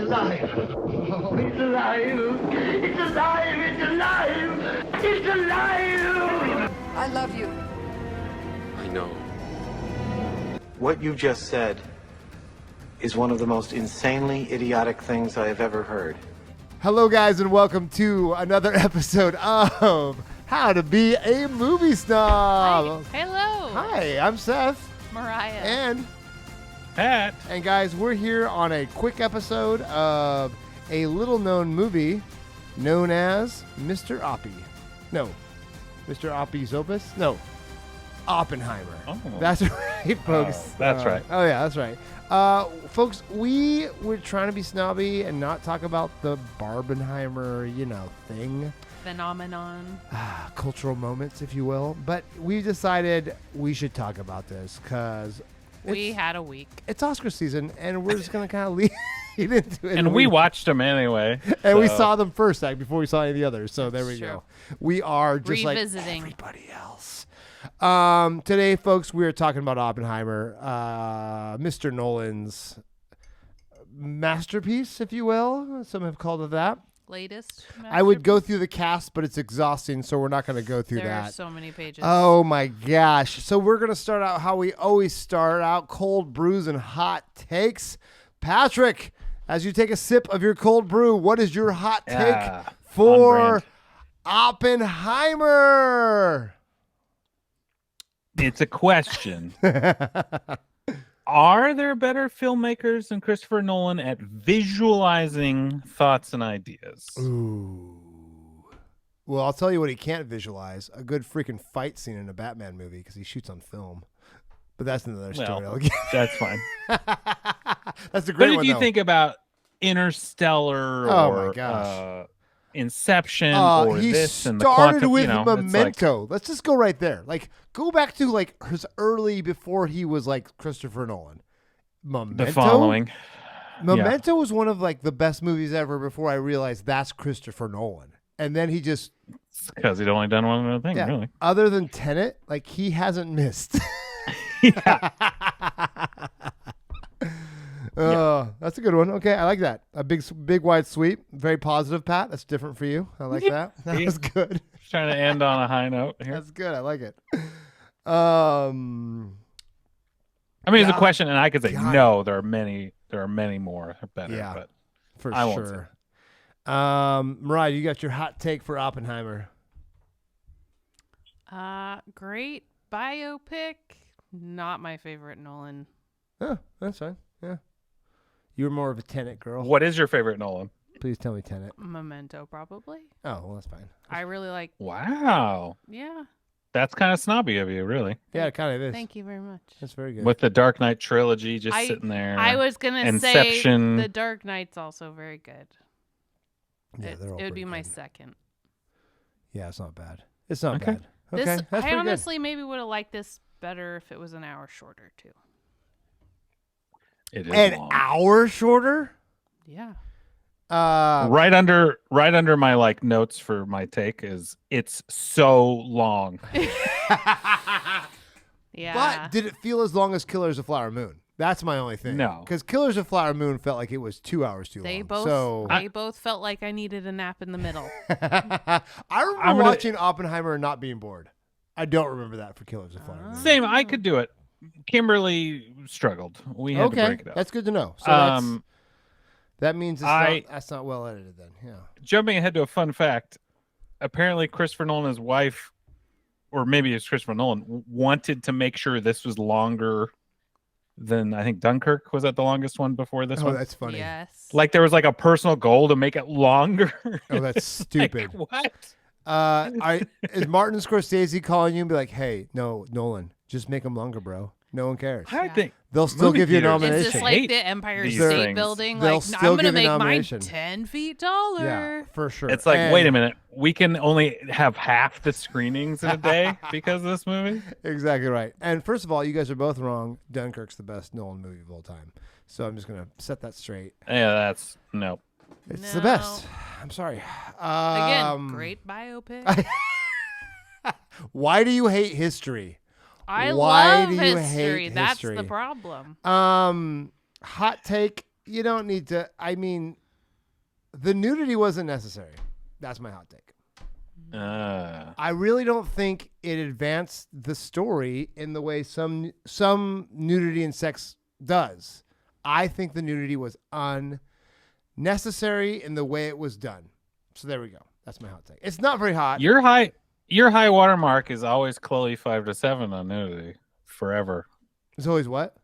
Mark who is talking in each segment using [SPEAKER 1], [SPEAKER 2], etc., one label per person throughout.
[SPEAKER 1] alive. Oh, it's alive. It's alive. It's alive. It's alive.
[SPEAKER 2] I love you.
[SPEAKER 3] I know.
[SPEAKER 4] What you just said is one of the most insanely idiotic things I have ever heard.
[SPEAKER 5] Hello, guys, and welcome to another episode of How to Be a Movie Snob.
[SPEAKER 6] Hi. Hello.
[SPEAKER 5] Hi, I'm Seth.
[SPEAKER 6] Mariah.
[SPEAKER 5] And
[SPEAKER 7] Pat.
[SPEAKER 5] And guys, we're here on a quick episode of a little-known movie known as Mr. Oppie. No. Mr. Oppie's Opus? No. Oppenheimer.
[SPEAKER 7] Oh.
[SPEAKER 5] That's right, folks.
[SPEAKER 7] Oh, that's right.
[SPEAKER 5] Oh, yeah, that's right. Folks, we were trying to be snobby and not talk about the Barbenheimer, thing.
[SPEAKER 6] Phenomenon.
[SPEAKER 5] Cultural moments, if you will. But we decided we should talk about this because
[SPEAKER 6] we had a week.
[SPEAKER 5] It's Oscar season, and we're just going to kind of lead into it.
[SPEAKER 7] And we watched them anyway.
[SPEAKER 5] And we saw them first, before we saw any of the others. So there we
[SPEAKER 6] true.
[SPEAKER 5] go. We are just
[SPEAKER 6] revisiting
[SPEAKER 5] like everybody else. Today, folks, we are talking about Oppenheimer, Mr. Nolan's masterpiece, if you will. Some have called it that.
[SPEAKER 6] Latest.
[SPEAKER 5] I would go through the cast, but it's exhausting, so we're not going to go through that.
[SPEAKER 6] There are so many pages.
[SPEAKER 5] Oh, my gosh. So we're going to start out how we always start out, cold brews and hot takes. Patrick, as you take a sip of your cold brew, what is your hot take for Oppenheimer?
[SPEAKER 7] It's a question. Are there better filmmakers than Christopher Nolan at visualizing thoughts and ideas?
[SPEAKER 5] Ooh. Well, I'll tell you what he can't visualize. A good freaking fight scene in a Batman movie because he shoots on film. But that's another story.
[SPEAKER 7] Well, that's fine.
[SPEAKER 5] That's a great one,
[SPEAKER 7] What did you
[SPEAKER 5] though.
[SPEAKER 7] think about Interstellar
[SPEAKER 5] Oh,
[SPEAKER 7] or
[SPEAKER 5] my gosh.
[SPEAKER 7] Inception or
[SPEAKER 5] he
[SPEAKER 7] this and the
[SPEAKER 5] started
[SPEAKER 7] quantum?
[SPEAKER 5] with
[SPEAKER 7] it's
[SPEAKER 5] Memento. Let's just go right there. Go back to his early before he was Christopher Nolan. Memento.
[SPEAKER 7] The following.
[SPEAKER 5] Memento was one of the best movies ever before I realized that's Christopher Nolan. And then he just
[SPEAKER 7] Because he'd only done one other thing, really.
[SPEAKER 5] Other than Tenet, he hasn't missed.
[SPEAKER 7] Yeah.
[SPEAKER 5] That's a good one. Okay, I like that. A big wide sweep. Very positive, Pat. That's different for you. I like that. That was good.
[SPEAKER 7] Just trying to end on a high note here.
[SPEAKER 5] That's good. I like it.
[SPEAKER 7] I mean, it's a question, and I could say no. There are many more better.
[SPEAKER 5] Yeah,
[SPEAKER 7] but
[SPEAKER 5] for
[SPEAKER 7] I
[SPEAKER 5] sure. Mariah, you got your hot take for Oppenheimer?
[SPEAKER 6] Great biopic. Not my favorite Nolan.
[SPEAKER 5] Oh, that's fine. Yeah, you were more of a Tenet girl.
[SPEAKER 7] What is your favorite Nolan?
[SPEAKER 5] Please tell me Tenet.
[SPEAKER 6] Memento, probably.
[SPEAKER 5] Oh, well, that's fine.
[SPEAKER 6] I really like.
[SPEAKER 7] Wow.
[SPEAKER 6] Yeah.
[SPEAKER 7] That's kind of snobby of you, really.
[SPEAKER 5] Yeah, it kind of is.
[SPEAKER 6] Thank you very much.
[SPEAKER 5] That's very good.
[SPEAKER 7] With the Dark Knight trilogy just sitting there.
[SPEAKER 6] I was gonna
[SPEAKER 7] Inception.
[SPEAKER 6] say The Dark Knight's also very good.
[SPEAKER 5] Yeah, they're all
[SPEAKER 6] it would be
[SPEAKER 5] pretty
[SPEAKER 6] my
[SPEAKER 5] good.
[SPEAKER 6] second.
[SPEAKER 5] Yeah, it's not bad. It's not
[SPEAKER 7] Okay.
[SPEAKER 5] bad. Okay, that's
[SPEAKER 6] I
[SPEAKER 5] pretty
[SPEAKER 6] honestly maybe would have liked this better if it was an hour shorter too.
[SPEAKER 7] It is
[SPEAKER 5] good. An
[SPEAKER 7] long.
[SPEAKER 5] hour shorter?
[SPEAKER 6] Yeah.
[SPEAKER 7] Right under my notes for my take is it's so long.
[SPEAKER 6] Yeah.
[SPEAKER 5] But did it feel as long as Killers of Flower Moon? That's my only thing.
[SPEAKER 7] No.
[SPEAKER 5] Because Killers of Flower Moon felt like it was 2 hours too
[SPEAKER 6] They
[SPEAKER 5] long.
[SPEAKER 6] both
[SPEAKER 5] So
[SPEAKER 6] they both felt like I needed a nap in the middle.
[SPEAKER 5] I remember watching Oppenheimer and not being bored. I don't remember that for Killers of Flower Moon.
[SPEAKER 7] Same, I could do it. Kimberly struggled. We had to break it up.
[SPEAKER 5] That's good to know. So that means that's not well edited then. Yeah.
[SPEAKER 7] Jumping ahead to a fun fact, apparently Christopher Nolan's wife, or maybe it's Christopher Nolan, wanted to make sure this was longer than, I think, Dunkirk. Was that the longest one before this one?
[SPEAKER 5] Oh, that's funny.
[SPEAKER 6] Yes.
[SPEAKER 7] There was a personal goal to make it longer.
[SPEAKER 5] Oh, that's stupid.
[SPEAKER 7] What?
[SPEAKER 5] Is Martin Scorsese calling you and be like, hey, no, Nolan, just make them longer, bro. No one cares.
[SPEAKER 7] I think
[SPEAKER 5] They'll still
[SPEAKER 7] movie
[SPEAKER 5] give you a
[SPEAKER 7] theaters
[SPEAKER 5] nomination.
[SPEAKER 6] Is this like the Empire
[SPEAKER 7] these
[SPEAKER 6] State
[SPEAKER 7] things.
[SPEAKER 6] Building?
[SPEAKER 5] They'll
[SPEAKER 6] Like,
[SPEAKER 5] still
[SPEAKER 6] I'm going to
[SPEAKER 5] give you
[SPEAKER 6] make
[SPEAKER 5] a
[SPEAKER 6] mine
[SPEAKER 5] nomination.
[SPEAKER 6] 10 feet taller.
[SPEAKER 5] Yeah, for sure.
[SPEAKER 7] it's like,
[SPEAKER 5] And-
[SPEAKER 7] wait a minute, we can only have half the screenings in a day because of this movie?
[SPEAKER 5] Exactly right. And first of all, you guys are both wrong. Dunkirk's the best Nolan movie of all time. So I'm just going to set that straight.
[SPEAKER 7] Yeah, that's no.
[SPEAKER 5] It's the best. I'm sorry.
[SPEAKER 6] Again, great biopic.
[SPEAKER 5] Why do you hate history?
[SPEAKER 6] I
[SPEAKER 5] Why
[SPEAKER 6] love
[SPEAKER 5] do you
[SPEAKER 6] history.
[SPEAKER 5] hate
[SPEAKER 6] That's
[SPEAKER 5] history?
[SPEAKER 6] the problem.
[SPEAKER 5] Hot take. you don't need to. I mean, the nudity wasn't necessary. That's my hot take. I really don't think it advanced the story in the way some nudity and sex does. I think the nudity was unnecessary in the way it was done. So there we go. That's my hot take. It's not very hot.
[SPEAKER 7] Your high watermark is always Chloe 5 to 7 on nudity forever.
[SPEAKER 5] It's always what?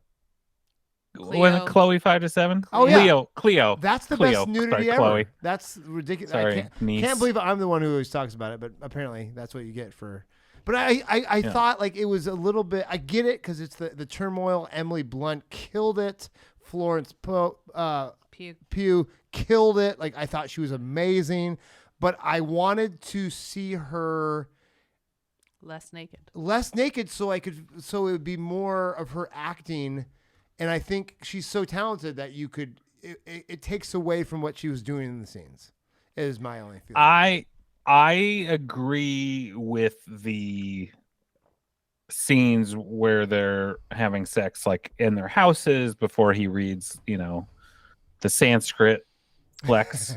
[SPEAKER 7] Was it Chloe 5 to 7?
[SPEAKER 5] Oh, yeah.
[SPEAKER 7] Cleo.
[SPEAKER 5] That's the
[SPEAKER 7] Cleo.
[SPEAKER 5] best nudity
[SPEAKER 7] Sorry,
[SPEAKER 5] ever.
[SPEAKER 7] Chloe.
[SPEAKER 5] That's ridiculous.
[SPEAKER 7] Sorry,
[SPEAKER 5] I
[SPEAKER 7] niece.
[SPEAKER 5] can't believe I'm the one who always talks about it, but apparently that's what you get for. But I thought like it was a little bit. I get it because it's the turmoil. Emily Blunt killed it. Florence Pugh killed it. Like I thought she was amazing, but I wanted to see her
[SPEAKER 6] Less naked,
[SPEAKER 5] so it would be more of her acting. And I think she's so talented that it takes away from what she was doing in the scenes. Is my only feeling.
[SPEAKER 7] I agree with the scenes where they're having sex, like in their houses before he reads, the Sanskrit flex.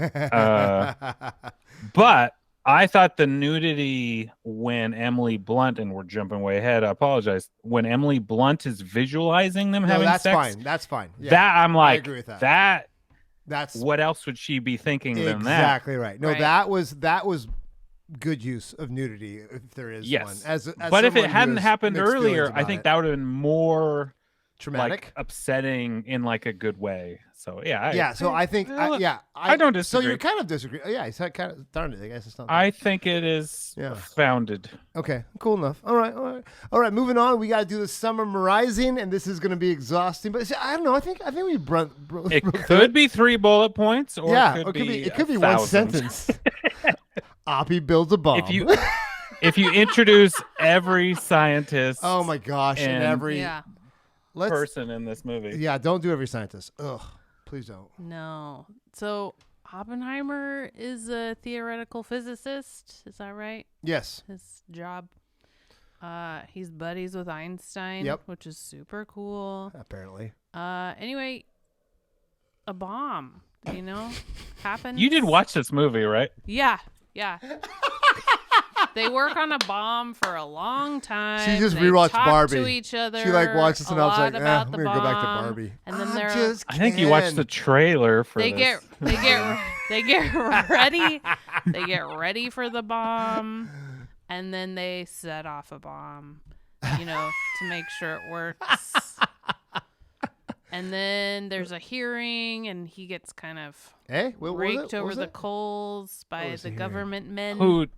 [SPEAKER 7] But I thought the nudity when Emily Blunt, and we're jumping way ahead, I apologize. When Emily Blunt is visualizing them having
[SPEAKER 5] that's
[SPEAKER 7] sex,
[SPEAKER 5] fine. That's fine. Yeah,
[SPEAKER 7] that I'm like,
[SPEAKER 5] I agree with that. That's
[SPEAKER 7] what else would she be thinking than that?
[SPEAKER 5] Exactly right. No,
[SPEAKER 6] Right.
[SPEAKER 5] that was good use of nudity if there is one. As
[SPEAKER 7] but if
[SPEAKER 5] someone
[SPEAKER 7] it
[SPEAKER 5] who
[SPEAKER 7] hadn't
[SPEAKER 5] has
[SPEAKER 7] happened
[SPEAKER 5] mixed feelings
[SPEAKER 7] earlier, I
[SPEAKER 5] about
[SPEAKER 7] think
[SPEAKER 5] it.
[SPEAKER 7] that would have been more
[SPEAKER 5] traumatic.
[SPEAKER 7] like upsetting in like a good way. So yeah,
[SPEAKER 5] So I think
[SPEAKER 7] I don't disagree.
[SPEAKER 5] So you kind of disagree. Yeah, he's kind of darn it. I guess it's not.
[SPEAKER 7] I think it is founded.
[SPEAKER 5] Okay, cool enough. All right. Moving on. We got to do the summarizing, and this is going to be exhausting. But I don't know. I think we
[SPEAKER 7] It could be 3 bullet points, or
[SPEAKER 5] it could be one
[SPEAKER 7] 1,000.
[SPEAKER 5] sentence. Oppie builds a bomb.
[SPEAKER 7] If you introduce every scientist,
[SPEAKER 5] oh my gosh, and every
[SPEAKER 7] person in this movie,
[SPEAKER 5] don't do every scientist. Ugh, please don't.
[SPEAKER 6] No. So Oppenheimer is a theoretical physicist. Is that right?
[SPEAKER 5] Yes.
[SPEAKER 6] His job. He's buddies with Einstein, which is super cool.
[SPEAKER 5] Apparently.
[SPEAKER 6] Anyway, a bomb, happens.
[SPEAKER 7] You did watch this movie, right?
[SPEAKER 6] Yeah. They work on a bomb for a long time.
[SPEAKER 5] She just
[SPEAKER 6] they
[SPEAKER 5] rewatched
[SPEAKER 6] talk
[SPEAKER 5] Barbie.
[SPEAKER 6] To each other.
[SPEAKER 5] She watched this and I was like,
[SPEAKER 6] I'm
[SPEAKER 5] gonna go back to Barbie.
[SPEAKER 6] And then
[SPEAKER 7] I think you watched the trailer for
[SPEAKER 6] they
[SPEAKER 7] this.
[SPEAKER 6] they get ready. They get ready for the bomb, and then they set off a bomb, to make sure it works. And then there's a hearing, and he gets kind of raked over the coals by the government men.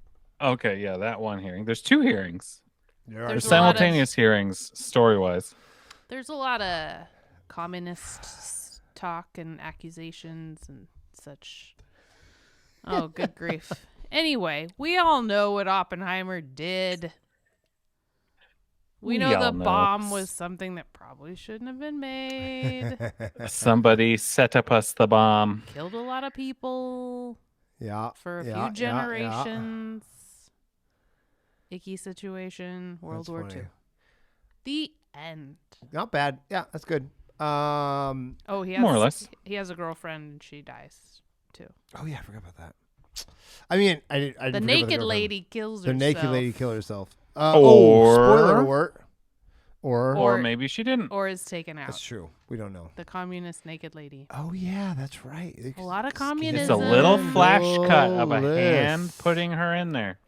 [SPEAKER 7] Okay, yeah, that one hearing. There's 2 hearings. There's
[SPEAKER 6] a
[SPEAKER 7] simultaneous hearings, story-wise.
[SPEAKER 6] There's a lot of communist talk and accusations and such. Oh, good grief. Anyway, we all know what Oppenheimer did. We know the bomb was something that probably shouldn't have been made.
[SPEAKER 7] Somebody set up us the bomb.
[SPEAKER 6] Killed a lot of people.
[SPEAKER 5] Yeah.
[SPEAKER 6] For a few generations. Icky situation. World War II. The end.
[SPEAKER 5] Not bad. Yeah, that's good.
[SPEAKER 6] He has
[SPEAKER 7] more or less.
[SPEAKER 6] He has a girlfriend and she dies too.
[SPEAKER 5] Oh yeah, I forgot about that. I mean, I didn't.
[SPEAKER 6] The naked lady kills herself.
[SPEAKER 5] The naked lady killed herself. Spoiler alert.
[SPEAKER 7] Or maybe she didn't.
[SPEAKER 6] Or is taken out.
[SPEAKER 5] That's true. We don't know.
[SPEAKER 6] The communist naked lady.
[SPEAKER 5] Oh yeah, that's right.
[SPEAKER 6] A lot of communism.
[SPEAKER 7] It's a little flash cut of a hand putting her in there.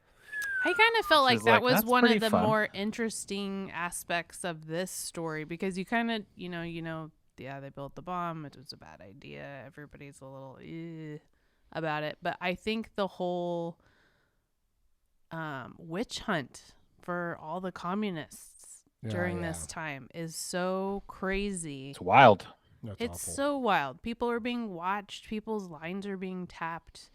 [SPEAKER 6] I kind of felt like that was
[SPEAKER 7] that's
[SPEAKER 6] one of
[SPEAKER 7] pretty
[SPEAKER 6] the
[SPEAKER 7] fun.
[SPEAKER 6] more interesting aspects of this story because you kind of, they built the bomb. It was a bad idea. Everybody's a little about it. But I think the whole witch hunt for all the communists during this time is so crazy.
[SPEAKER 7] It's wild.
[SPEAKER 6] It's so wild. People are being watched. People's lines are being tapped.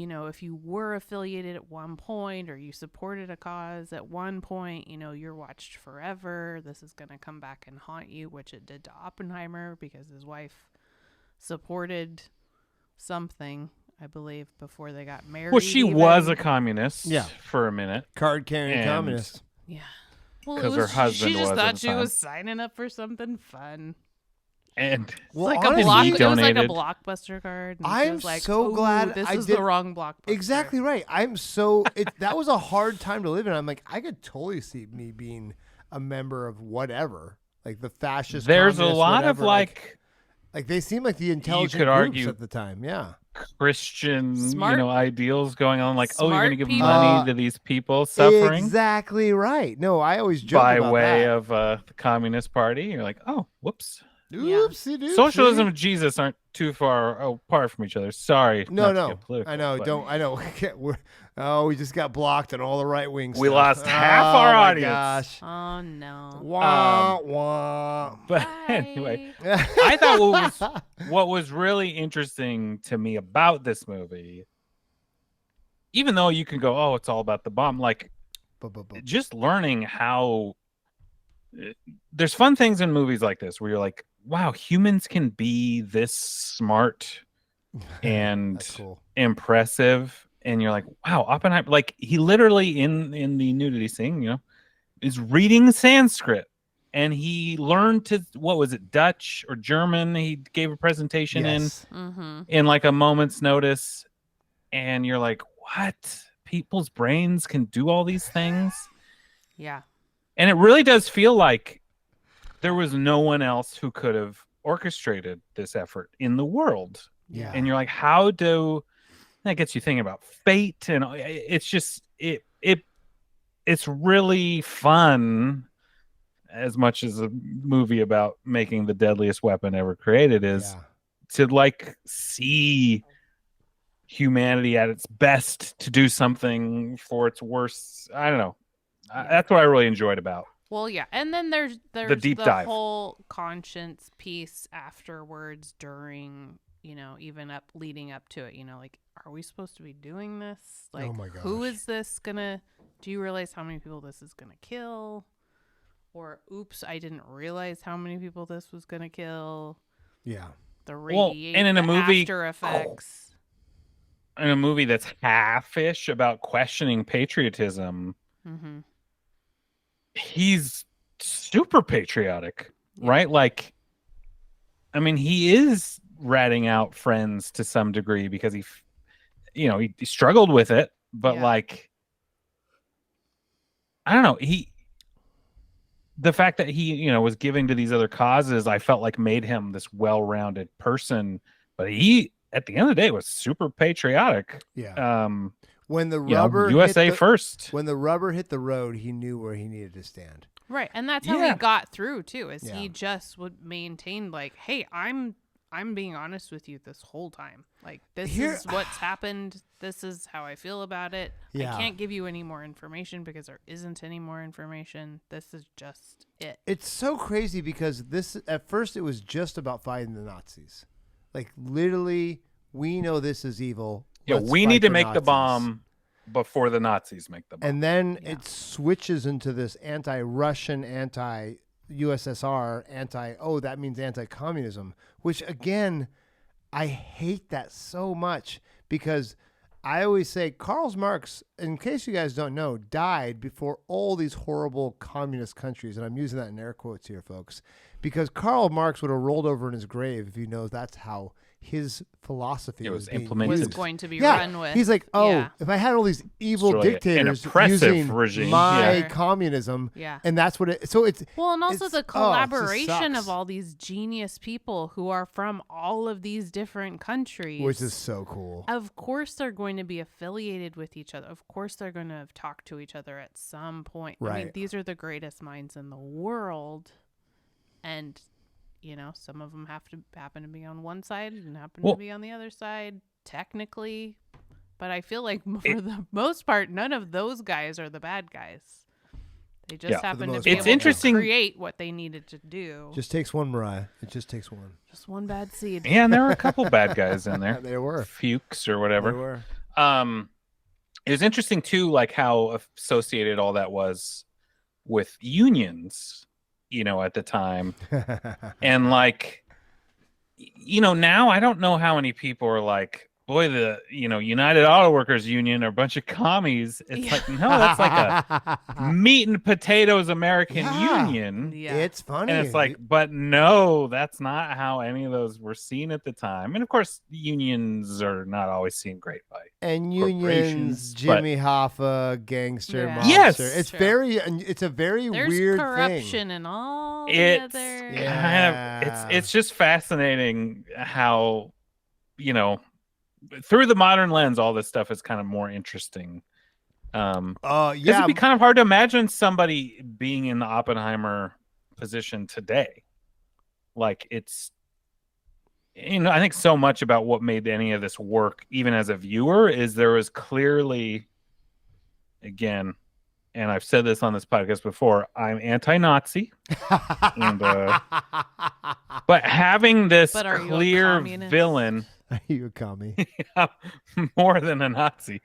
[SPEAKER 6] If you were affiliated at one point or you supported a cause at one point, you're watched forever. This is going to come back and haunt you, which it did to Oppenheimer because his wife supported something, I believe, before they got married.
[SPEAKER 7] Well, she was a communist for a minute.
[SPEAKER 5] Card-carrying communist.
[SPEAKER 6] Yeah. Well,
[SPEAKER 7] 'Cause her husband
[SPEAKER 6] she just
[SPEAKER 7] was at
[SPEAKER 6] thought
[SPEAKER 7] the
[SPEAKER 6] she
[SPEAKER 7] time.
[SPEAKER 6] was signing up for something fun.
[SPEAKER 7] And
[SPEAKER 5] Well,
[SPEAKER 6] Like
[SPEAKER 5] honestly,
[SPEAKER 6] a block,
[SPEAKER 7] he
[SPEAKER 6] it was like a
[SPEAKER 7] donated.
[SPEAKER 6] Blockbuster card. And she
[SPEAKER 5] I'm
[SPEAKER 6] was like,
[SPEAKER 5] so
[SPEAKER 6] "Ooh,
[SPEAKER 5] glad
[SPEAKER 6] this
[SPEAKER 5] I
[SPEAKER 6] is
[SPEAKER 5] did-
[SPEAKER 6] the wrong Blockbuster."
[SPEAKER 5] Exactly right. That was a hard time to live in. I'm like, I could totally see me being a member of whatever, like the fascist.
[SPEAKER 7] There's a
[SPEAKER 5] communist,
[SPEAKER 7] lot of
[SPEAKER 5] whatever. Like they seem like the intelligent
[SPEAKER 7] could
[SPEAKER 5] groups
[SPEAKER 7] argue-
[SPEAKER 5] at the time. Yeah.
[SPEAKER 7] Christian,
[SPEAKER 6] Smart-
[SPEAKER 7] ideals going on. Like, oh, you're going to
[SPEAKER 6] smart
[SPEAKER 7] give
[SPEAKER 6] people.
[SPEAKER 7] money to these people suffering
[SPEAKER 5] Exactly right. No, I always joke
[SPEAKER 7] by
[SPEAKER 5] about
[SPEAKER 7] way
[SPEAKER 5] that.
[SPEAKER 7] of the Communist Party. You're like, oh, whoops.
[SPEAKER 5] Oopsie doopsie.
[SPEAKER 7] Socialism and Jesus aren't too far apart from each other. Sorry.
[SPEAKER 5] No,
[SPEAKER 7] not to
[SPEAKER 5] no.
[SPEAKER 7] get political,
[SPEAKER 5] I know.
[SPEAKER 7] but-
[SPEAKER 5] Don't. I know. We just got blocked on all the right wings.
[SPEAKER 7] We lost half our audience.
[SPEAKER 5] Gosh.
[SPEAKER 6] Oh no.
[SPEAKER 5] Wah wah.
[SPEAKER 7] But anyway, I thought what was really interesting to me about this movie, even though you can go, oh, it's all about the bomb, like just learning how there's fun things in movies like this where you're like, wow, humans can be this smart and
[SPEAKER 5] That's cool.
[SPEAKER 7] impressive. And you're like, wow, Oppenheimer, like he literally in the nudity scene, is reading Sanskrit. And he learned what was it, Dutch or German? He gave a presentation in like a moment's notice. And you're like, what? People's brains can do all these things?
[SPEAKER 6] Yeah.
[SPEAKER 7] And it really does feel like there was no one else who could have orchestrated this effort in the world.
[SPEAKER 5] Yeah.
[SPEAKER 7] And you're like, that gets you thinking about fate. And it's just, it's really fun. As much as a movie about making the deadliest weapon ever created is to like see humanity at its best to do something for its worst. I don't know. That's what I really enjoyed about.
[SPEAKER 6] Well, yeah, and then there's
[SPEAKER 7] the deep dive,
[SPEAKER 6] whole conscience piece afterwards during, even leading up to it. Like, are we supposed to be doing this? Like,
[SPEAKER 5] oh my gosh.
[SPEAKER 6] Who is this gonna? Do you realize how many people this is gonna kill? Or, oops, I didn't realize how many people this was going to kill.
[SPEAKER 5] Yeah.
[SPEAKER 6] The radiation,
[SPEAKER 7] and in a movie,
[SPEAKER 6] after effects.
[SPEAKER 7] In a movie that's half-ish about questioning patriotism, he's super patriotic, right? Like, I mean, he is ratting out friends to some degree because he struggled with it, but like, I don't know, the fact that he, was giving to these other causes, I felt like made him this well-rounded person. But he, at the end of the day, was super patriotic.
[SPEAKER 5] Yeah. When the rubber
[SPEAKER 7] USA first.
[SPEAKER 5] When the rubber hit the road, he knew where he needed to stand.
[SPEAKER 6] Right, and that's how he got through too. He just would maintain like, "Hey, I'm being honest with you this whole time. Like, this is what's happened. This is how I feel about it.
[SPEAKER 5] Yeah.
[SPEAKER 6] I can't give you any more information because there isn't any more information. This is just it."
[SPEAKER 5] It's so crazy because at first it was just about fighting the Nazis. Like, literally, we know this is evil.
[SPEAKER 7] Yeah,
[SPEAKER 5] Let's
[SPEAKER 7] we
[SPEAKER 5] fight
[SPEAKER 7] need to
[SPEAKER 5] the
[SPEAKER 7] make the
[SPEAKER 5] Nazis.
[SPEAKER 7] bomb before the Nazis make the bomb.
[SPEAKER 5] And then it switches into this anti-Russian, anti-USSR, that means anti-communism, which again, I hate that so much because I always say Karl Marx, in case you guys don't know, died before all these horrible communist countries. And I'm using that in air quotes here, folks, because Karl Marx would have rolled over in his grave if he knows that's how his philosophy was
[SPEAKER 7] implemented.
[SPEAKER 6] Was going to be run with.
[SPEAKER 5] He's like, if I had all these evil
[SPEAKER 7] really
[SPEAKER 5] dictators
[SPEAKER 7] an oppressive
[SPEAKER 5] using
[SPEAKER 7] regime.
[SPEAKER 5] my communism, and that's what it. So it's
[SPEAKER 6] and also the collaboration
[SPEAKER 5] sucks.
[SPEAKER 6] of all these genius people who are from all of these different countries,
[SPEAKER 5] which is so cool.
[SPEAKER 6] Of course, they're going to be affiliated with each other. Of course, they're going to have talked to each other at some point.
[SPEAKER 5] Right.
[SPEAKER 6] I mean, these are the greatest minds in the world, and some of them happen to be on one side and happen to be on the other side, technically. But I feel like for the most part, none of those guys are the bad guys. They just happen to be able to create what they needed to do.
[SPEAKER 5] Just takes one, Mariah. It just takes one.
[SPEAKER 6] Just one bad seed.
[SPEAKER 7] Yeah, and there were a couple bad guys in there.
[SPEAKER 5] There were.
[SPEAKER 7] Fuchs or whatever.
[SPEAKER 5] There were.
[SPEAKER 7] It was interesting, too, like how associated all that was with unions, at the time. And like, now I don't know how many people are like, boy, the United Auto Workers Union are a bunch of commies. It's like, no, that's like a meat and potatoes American union.
[SPEAKER 6] Yeah.
[SPEAKER 5] It's funny.
[SPEAKER 7] And it's like, but no, that's not how any of those were seen at the time. And of course, unions are not always seen great by.
[SPEAKER 5] And unions,
[SPEAKER 7] corporations,
[SPEAKER 5] Jimmy Hoffa, gangster,
[SPEAKER 6] Yeah.
[SPEAKER 5] mobster.
[SPEAKER 7] Yes!
[SPEAKER 5] It's
[SPEAKER 6] True.
[SPEAKER 5] it's a very
[SPEAKER 6] There's
[SPEAKER 5] weird
[SPEAKER 6] corruption
[SPEAKER 5] thing.
[SPEAKER 6] and all
[SPEAKER 7] It's
[SPEAKER 6] the other.
[SPEAKER 5] Yeah.
[SPEAKER 7] kind of it's just fascinating how, through the modern lens, all this stuff is kind of more interesting.
[SPEAKER 5] Yeah.
[SPEAKER 7] It'd be kind of hard to imagine somebody being in the Oppenheimer position today. Like it's, I think so much about what made any of this work, even as a viewer, is there was clearly, again, and I've said this on this podcast before, I'm anti-Nazi, and, but having this
[SPEAKER 6] But are you a
[SPEAKER 7] clear
[SPEAKER 6] communist?
[SPEAKER 7] villain,
[SPEAKER 5] Are you a commie?
[SPEAKER 7] more than a Nazi,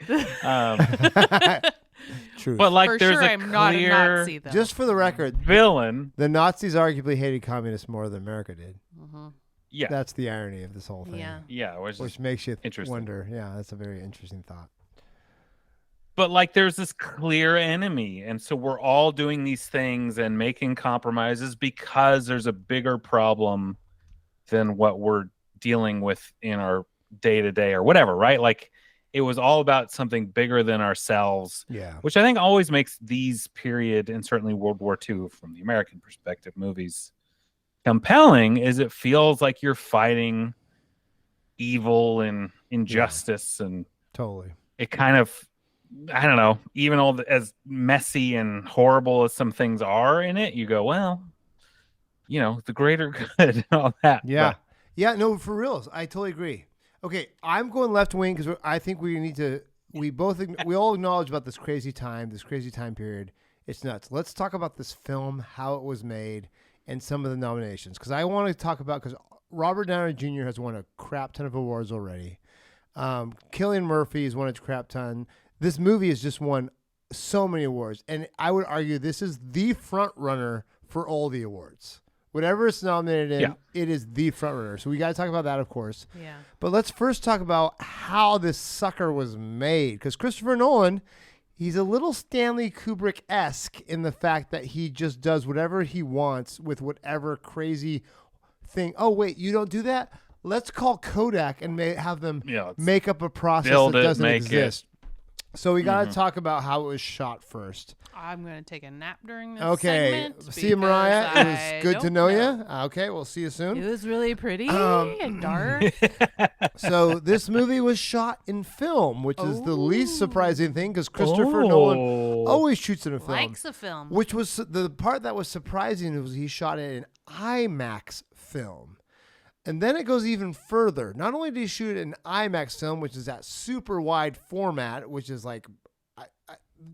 [SPEAKER 5] True.
[SPEAKER 7] but like
[SPEAKER 6] For
[SPEAKER 7] there's
[SPEAKER 6] sure,
[SPEAKER 7] a
[SPEAKER 6] I'm not a
[SPEAKER 7] clear
[SPEAKER 6] Nazi, though.
[SPEAKER 5] Just for the record,
[SPEAKER 7] villain.
[SPEAKER 5] the Nazis arguably hated communists more than America did.
[SPEAKER 6] Mhm.
[SPEAKER 7] Yeah,
[SPEAKER 5] That's the irony of this whole thing.
[SPEAKER 6] Yeah.
[SPEAKER 7] yeah,
[SPEAKER 5] Which makes you
[SPEAKER 7] interesting.
[SPEAKER 5] wonder. Yeah, that's a very interesting thought.
[SPEAKER 7] But like there's this clear enemy, and so we're all doing these things and making compromises because there's a bigger problem than what we're dealing with in our day-to-day or whatever, right? Like it was all about something bigger than ourselves,
[SPEAKER 5] Yeah.
[SPEAKER 7] which I think always makes these period, and certainly World War II from the American perspective, movies compelling, is it feels like you're fighting evil and injustice, and
[SPEAKER 5] Totally.
[SPEAKER 7] it kind of, I don't know, even as messy and horrible as some things are in it, you go, well, the greater good and all that.
[SPEAKER 5] Yeah.
[SPEAKER 7] But
[SPEAKER 5] Yeah, no, for reals. I totally agree. Okay, I'm going left wing because I think we need to, we all acknowledge about this crazy time period. It's nuts. Let's talk about this film, how it was made, and some of the nominations. Because I want to talk about, because Robert Downey Jr. has won a crap ton of awards already. Cillian Murphy has won a crap ton. This movie has just won so many awards. And I would argue this is the front runner for all the awards. Whatever it's nominated in, It is the front runner. So we got to talk about that, of course.
[SPEAKER 6] Yeah.
[SPEAKER 5] But let's first talk about how this sucker was made. Because Christopher Nolan, he's a little Stanley Kubrick-esque in the fact that he just does whatever he wants with whatever crazy thing. Oh, wait, you don't do that? Let's call Kodak and have them make up a process that doesn't exist. So we got to talk about how it was shot first.
[SPEAKER 6] I'm going to take a nap during this
[SPEAKER 5] Okay.
[SPEAKER 6] segment.
[SPEAKER 5] See you, Mariah. It was
[SPEAKER 6] I
[SPEAKER 5] good to
[SPEAKER 6] don't
[SPEAKER 5] know you. Okay, we'll see you soon.
[SPEAKER 6] It was really pretty and dark.
[SPEAKER 5] So this movie was shot in film, which is the least surprising thing because Christopher Nolan always shoots in a film.
[SPEAKER 6] Likes a film.
[SPEAKER 5] Which was the part that was surprising was he shot it in IMAX film. And then it goes even further. Not only did he shoot it in IMAX film, which is that super wide format, which is like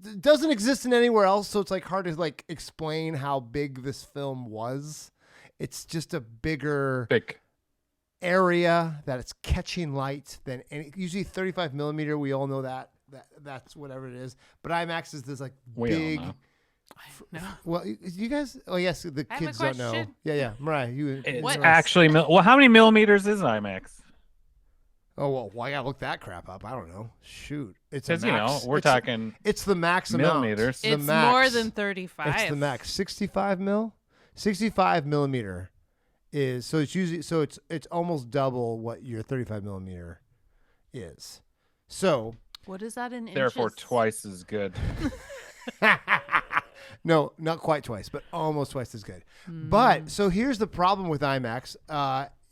[SPEAKER 5] it doesn't exist in anywhere else, so it's like hard to like explain how big this film was. It's just a bigger area that it's catching light than any. Usually 35 millimeter. We all know that's whatever it is. But IMAX is this like big.
[SPEAKER 6] No.
[SPEAKER 5] Well, you guys. Oh yes, the
[SPEAKER 6] I have a
[SPEAKER 5] kids don't know.
[SPEAKER 6] question.
[SPEAKER 5] Yeah, Mariah, you.
[SPEAKER 7] it's actually, well, how many millimeters is IMAX?
[SPEAKER 5] Oh well, why gotta look that crap up? I don't know. Shoot, it's a
[SPEAKER 7] Because
[SPEAKER 5] max.
[SPEAKER 7] we're talking.
[SPEAKER 5] It's the max
[SPEAKER 7] millimeters.
[SPEAKER 5] amount.
[SPEAKER 6] It's
[SPEAKER 5] the max.
[SPEAKER 6] more than 35.
[SPEAKER 5] It's the max. 65 mil. 65 millimeter is so it's usually it's almost double what your 35 millimeter is. So
[SPEAKER 6] What is that in inches?
[SPEAKER 7] Therefore, twice as good.
[SPEAKER 5] no, not quite twice, but almost twice as good. But so here's the problem with IMAX,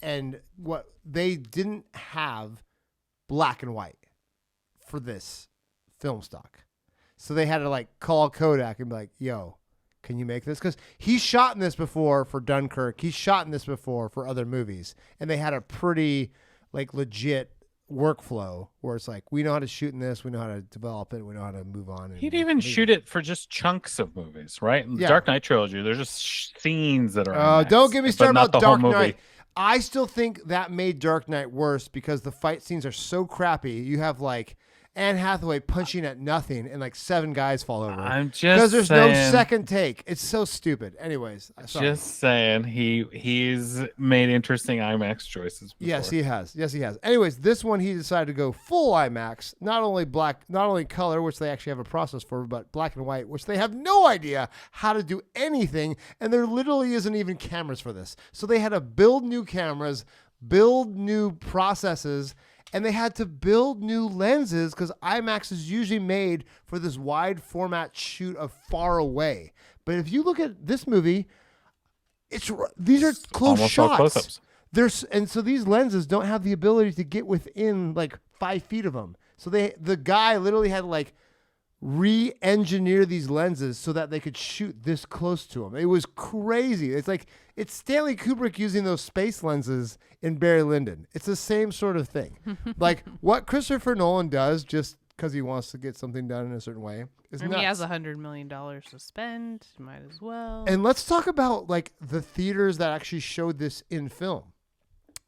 [SPEAKER 5] and what they didn't have black and white for this film stock, so they had to like call Kodak and be like, "Yo, can you make this?" Because he's shot in this before for Dunkirk. He's shot in this before for other movies, and they had a pretty like legit workflow where it's like, we know how to shoot in this, we know how to develop it, we know how to move on.
[SPEAKER 7] He'd even shoot it for just chunks of movies, right? In the Dark Knight trilogy, there's just scenes that are. IMAX,
[SPEAKER 5] don't get me started
[SPEAKER 7] but not
[SPEAKER 5] about
[SPEAKER 7] the whole
[SPEAKER 5] Dark
[SPEAKER 7] movie.
[SPEAKER 5] Knight. I still think that made Dark Knight worse because the fight scenes are so crappy. You have like, Anne Hathaway punching at nothing and like 7 guys fall over.
[SPEAKER 7] I'm just
[SPEAKER 5] because there's
[SPEAKER 7] saying,
[SPEAKER 5] no second take. It's so stupid. Anyways, sorry.
[SPEAKER 7] Just saying, he's made interesting IMAX choices before.
[SPEAKER 5] Yes, he has. Yes, he has. Anyways, this one he decided to go full IMAX, not only color, which they actually have a process for, but black and white, which they have no idea how to do anything, and there literally isn't even cameras for this. So they had to build new cameras, build new processes, and they had to build new lenses because IMAX is usually made for this wide format shoot of far away. But if you look at this movie, these are close
[SPEAKER 7] Almost all
[SPEAKER 5] shots.
[SPEAKER 7] close-ups.
[SPEAKER 5] And so these lenses don't have the ability to get within like 5 feet of them. So the guy literally had to like re-engineer these lenses so that they could shoot this close to him. It was crazy. It's Stanley Kubrick using those space lenses in Barry Lyndon. It's the same sort of thing. Like what Christopher Nolan does just because he wants to get something done in a certain way is nuts.
[SPEAKER 6] He has $100 million to spend. Might as well.
[SPEAKER 5] And let's talk about like the theaters that actually showed this in film.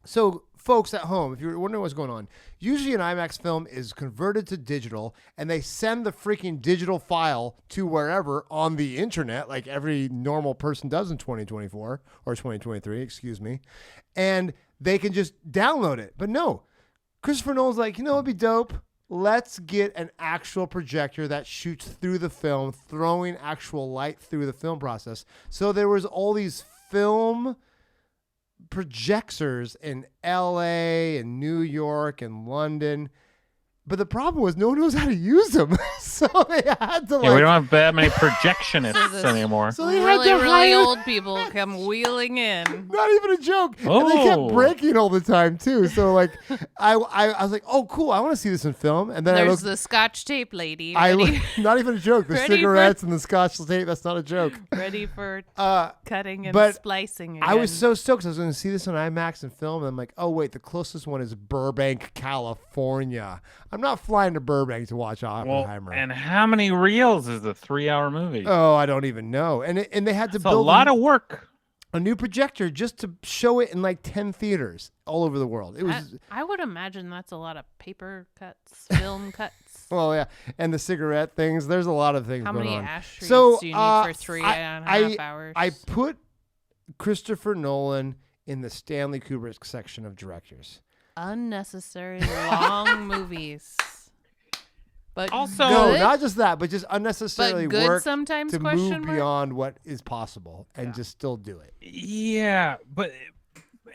[SPEAKER 5] So folks at home, if you're wondering what's going on, usually an IMAX film is converted to digital and they send the freaking digital file to wherever on the internet, like every normal person does in 2024 or 2023, excuse me. And they can just download it. But no, Christopher Nolan's like, you know, it'd be dope. Let's get an actual projector that shoots through the film, throwing actual light through the film process. So there was all these film projectors in LA and New York and London. But the problem was no one knows how to use them. So they had to
[SPEAKER 7] we don't have that many projectionists anymore.
[SPEAKER 5] So they
[SPEAKER 6] really,
[SPEAKER 5] had to
[SPEAKER 6] really
[SPEAKER 5] hire...
[SPEAKER 6] old people come wheeling in.
[SPEAKER 5] Not even a joke. And they kept breaking all the time too. So like I was like, oh cool, I want to see this in film. And then
[SPEAKER 6] There's the Scotch tape lady.
[SPEAKER 5] Not even a joke. The cigarettes and the Scotch tape, that's not a joke.
[SPEAKER 6] Ready for cutting and splicing again.
[SPEAKER 5] I was so stoked. I was going to see this on IMAX and film. And I'm like, oh wait, the closest one is Burbank, California. I'm not flying to Burbank to watch Oppenheimer.
[SPEAKER 7] And how many reels is the 3-hour movie?
[SPEAKER 5] Oh, I don't even know. And they had to
[SPEAKER 7] That's
[SPEAKER 5] build
[SPEAKER 7] a lot of work.
[SPEAKER 5] A new projector just to show it in like 10 theaters all over the world. It was.
[SPEAKER 6] I would imagine that's a lot of paper cuts, film cuts.
[SPEAKER 5] Well, yeah, and the cigarette things. There's a lot of things going on.
[SPEAKER 6] How many ash trees do you need for 3.5 hours?
[SPEAKER 5] I put Christopher Nolan in the Stanley Kubrick section of directors.
[SPEAKER 6] Unnecessary long movies. But
[SPEAKER 7] also,
[SPEAKER 5] no, not just that, but just unnecessarily
[SPEAKER 6] but good
[SPEAKER 5] work
[SPEAKER 6] sometimes,
[SPEAKER 5] to move beyond what is possible and just still do it.
[SPEAKER 7] Yeah,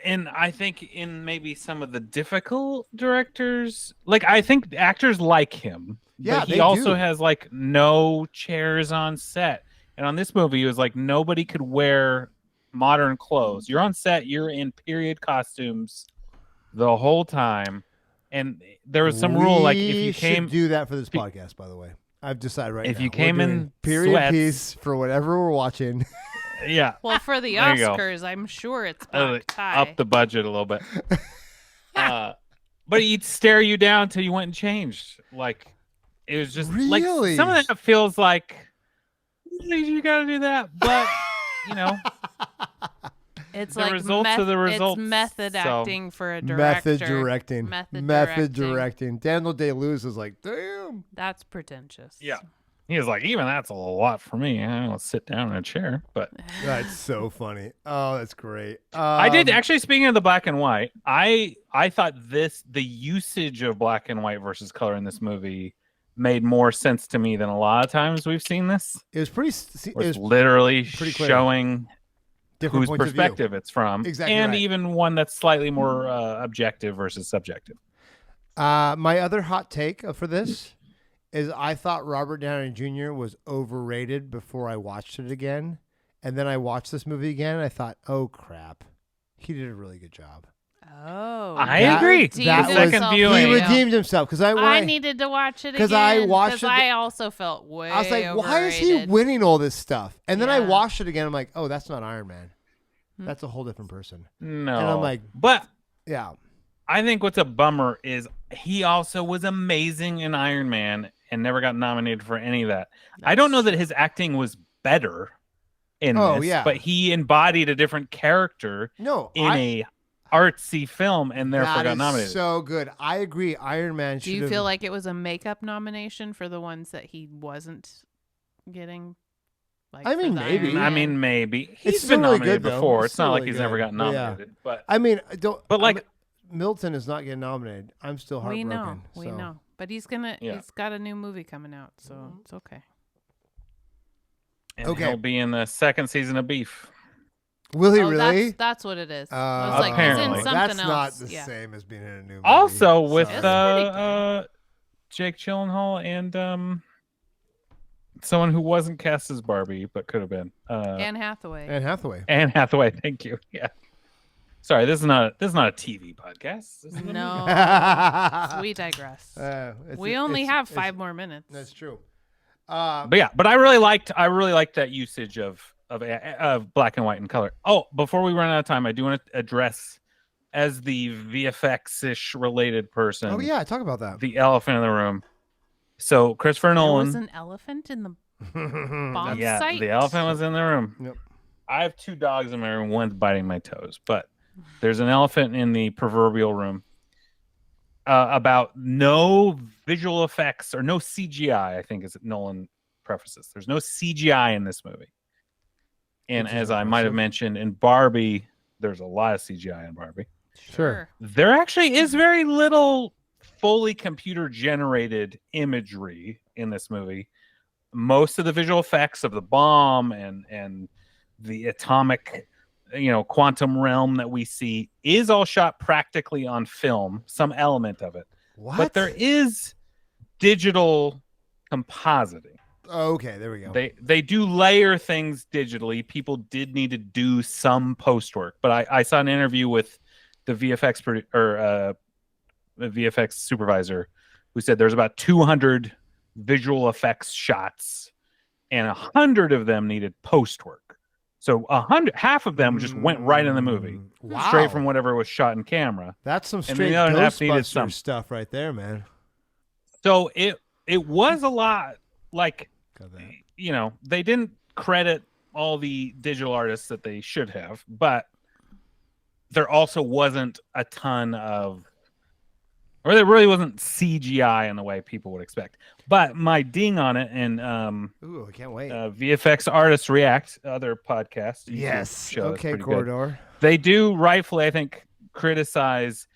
[SPEAKER 7] and I think in maybe some of the difficult directors, like I think actors like him.
[SPEAKER 5] Yeah,
[SPEAKER 7] but he also has like no chairs on set, and on this movie, it was like nobody could wear modern clothes. You're on set, you're in period costumes the whole time. And there was some rule like if you came
[SPEAKER 5] do that for this podcast, by the way. I've decided now.
[SPEAKER 7] If you came in
[SPEAKER 5] period
[SPEAKER 7] sweats,
[SPEAKER 5] piece for whatever we're watching.
[SPEAKER 7] Yeah.
[SPEAKER 6] Well, for the Oscars, I'm sure it's black tie.
[SPEAKER 7] Up the budget a little bit. But he'd stare you down till you went and changed. Like it was just like some of that feels like you got to do that, but you know.
[SPEAKER 6] It's
[SPEAKER 7] the
[SPEAKER 6] like
[SPEAKER 7] results of the results.
[SPEAKER 6] It's method acting for a director.
[SPEAKER 5] Method directing. Daniel Day-Lewis is like, damn.
[SPEAKER 6] That's pretentious.
[SPEAKER 7] Yeah. He was like, even that's a lot for me. I don't sit down in a chair, but
[SPEAKER 5] that's so funny. Oh, that's great.
[SPEAKER 7] I did actually. Speaking of the black and white, I thought the usage of black and white versus color in this movie made more sense to me than a lot of times we've seen this.
[SPEAKER 5] It was pretty. It was
[SPEAKER 7] literally
[SPEAKER 5] pretty clear.
[SPEAKER 7] Showing
[SPEAKER 5] different
[SPEAKER 7] whose perspective it's from, and even one that's slightly more objective versus subjective.
[SPEAKER 5] My other hot take for this is I thought Robert Downey Jr. was overrated before I watched it again, and then I watched this movie again, and I thought, oh crap, he did a really good job.
[SPEAKER 6] Oh,
[SPEAKER 7] I agree.
[SPEAKER 5] That
[SPEAKER 7] second viewing,
[SPEAKER 5] he redeemed himself because I
[SPEAKER 6] needed to watch it again
[SPEAKER 5] because I watched it.
[SPEAKER 6] I also felt way.
[SPEAKER 5] I was like,
[SPEAKER 6] overrated.
[SPEAKER 5] why is he winning all this stuff? And then I watched it again. I'm like, oh, that's not Iron Man. That's a whole different person.
[SPEAKER 7] No,
[SPEAKER 5] and I'm like,
[SPEAKER 7] but
[SPEAKER 5] yeah,
[SPEAKER 7] I think what's a bummer is he also was amazing in Iron Man and never got nominated for any of that. I don't know that his acting was better in this, but he embodied a different character in a artsy film and therefore
[SPEAKER 5] That
[SPEAKER 7] got
[SPEAKER 5] is
[SPEAKER 7] nominated.
[SPEAKER 5] so good. I agree. Iron Man.
[SPEAKER 6] Do you feel like it was a makeup nomination for the ones that he wasn't getting? Like,
[SPEAKER 5] I mean,
[SPEAKER 6] for the
[SPEAKER 5] maybe.
[SPEAKER 6] Iron
[SPEAKER 7] I
[SPEAKER 6] Man?
[SPEAKER 7] mean, maybe
[SPEAKER 5] It's
[SPEAKER 7] he's
[SPEAKER 5] still
[SPEAKER 7] been
[SPEAKER 5] really
[SPEAKER 7] nominated
[SPEAKER 5] good, though.
[SPEAKER 7] before.
[SPEAKER 5] It's
[SPEAKER 7] It's not
[SPEAKER 5] still
[SPEAKER 7] like
[SPEAKER 5] really
[SPEAKER 7] he's
[SPEAKER 5] good.
[SPEAKER 7] never gotten
[SPEAKER 5] But yeah.
[SPEAKER 7] nominated. But
[SPEAKER 5] I mean, I don't.
[SPEAKER 7] But, like-
[SPEAKER 5] I mean, Milton is not getting nominated. I'm still
[SPEAKER 6] we
[SPEAKER 5] heartbroken.
[SPEAKER 6] know, we
[SPEAKER 5] so.
[SPEAKER 6] know, but he's got a new movie coming out, so it's okay.
[SPEAKER 7] and
[SPEAKER 5] Okay.
[SPEAKER 7] he'll be in the second season of Beef.
[SPEAKER 5] Will he
[SPEAKER 6] Oh,
[SPEAKER 5] really?
[SPEAKER 6] That's what it is. I was like, he's in
[SPEAKER 7] Apparently.
[SPEAKER 6] something
[SPEAKER 5] That's
[SPEAKER 6] else.
[SPEAKER 5] not the
[SPEAKER 6] yeah.
[SPEAKER 5] same as being in a new movie.
[SPEAKER 7] Also with
[SPEAKER 6] It's pretty good.
[SPEAKER 7] Jake Gyllenhaal and someone who wasn't cast as Barbie but could have been
[SPEAKER 6] Anne Hathaway.
[SPEAKER 5] Anne Hathaway.
[SPEAKER 7] Anne Hathaway. Thank you. Yeah. Sorry, this is not a TV podcast. This is a movie.
[SPEAKER 6] No, we digress. We only have 5 more minutes.
[SPEAKER 5] That's true.
[SPEAKER 7] But I really liked that usage of black and white and color. Oh, before we run out of time, I do want to address, as the VFX-ish related person,
[SPEAKER 5] Oh yeah, talk about that.
[SPEAKER 7] the elephant in the room. So Christopher
[SPEAKER 6] There
[SPEAKER 7] Nolan,
[SPEAKER 6] was an elephant in the bomb
[SPEAKER 7] yeah,
[SPEAKER 6] site.
[SPEAKER 7] the elephant was in the room.
[SPEAKER 5] Yep.
[SPEAKER 7] I have 2 dogs in my room. One's biting my toes, but there's an elephant in the proverbial room. About no visual effects or no CGI, I think is Nolan prefaces. There's no CGI in this movie. And
[SPEAKER 5] Which is
[SPEAKER 7] as I might have
[SPEAKER 5] impressive.
[SPEAKER 7] mentioned in Barbie, there's a lot of CGI in Barbie.
[SPEAKER 5] Sure.
[SPEAKER 7] There actually is very little fully computer generated imagery in this movie. Most of the visual effects of the bomb and the atomic, quantum realm that we see is all shot practically on film, some element of it.
[SPEAKER 5] What?
[SPEAKER 7] But there is digital compositing.
[SPEAKER 5] Oh, okay, there we go.
[SPEAKER 7] They do layer things digitally. People did need to do some post work, but I saw an interview with the VFX the VFX supervisor who said there's about 200 visual effects shots, and 100 of them needed post work. So half of them just went right in the movie,
[SPEAKER 5] Wow.
[SPEAKER 7] straight from whatever was shot in camera.
[SPEAKER 5] That's some
[SPEAKER 7] then
[SPEAKER 5] straight
[SPEAKER 7] the other half needed
[SPEAKER 5] Ghostbusters
[SPEAKER 7] some.
[SPEAKER 5] stuff right there, man.
[SPEAKER 7] So it was a lot. Like,
[SPEAKER 5] Got that.
[SPEAKER 7] they didn't credit all the digital artists that they should have, but there also wasn't a ton of, or there really wasn't CGI in the way people would expect. But my ding on it, and
[SPEAKER 5] Ooh, I can't wait.
[SPEAKER 7] VFX Artists React, other podcast. YouTube
[SPEAKER 5] Yes.
[SPEAKER 7] show that's
[SPEAKER 5] Okay,
[SPEAKER 7] pretty good.
[SPEAKER 5] Corridor.
[SPEAKER 7] They do rightfully, I think, criticize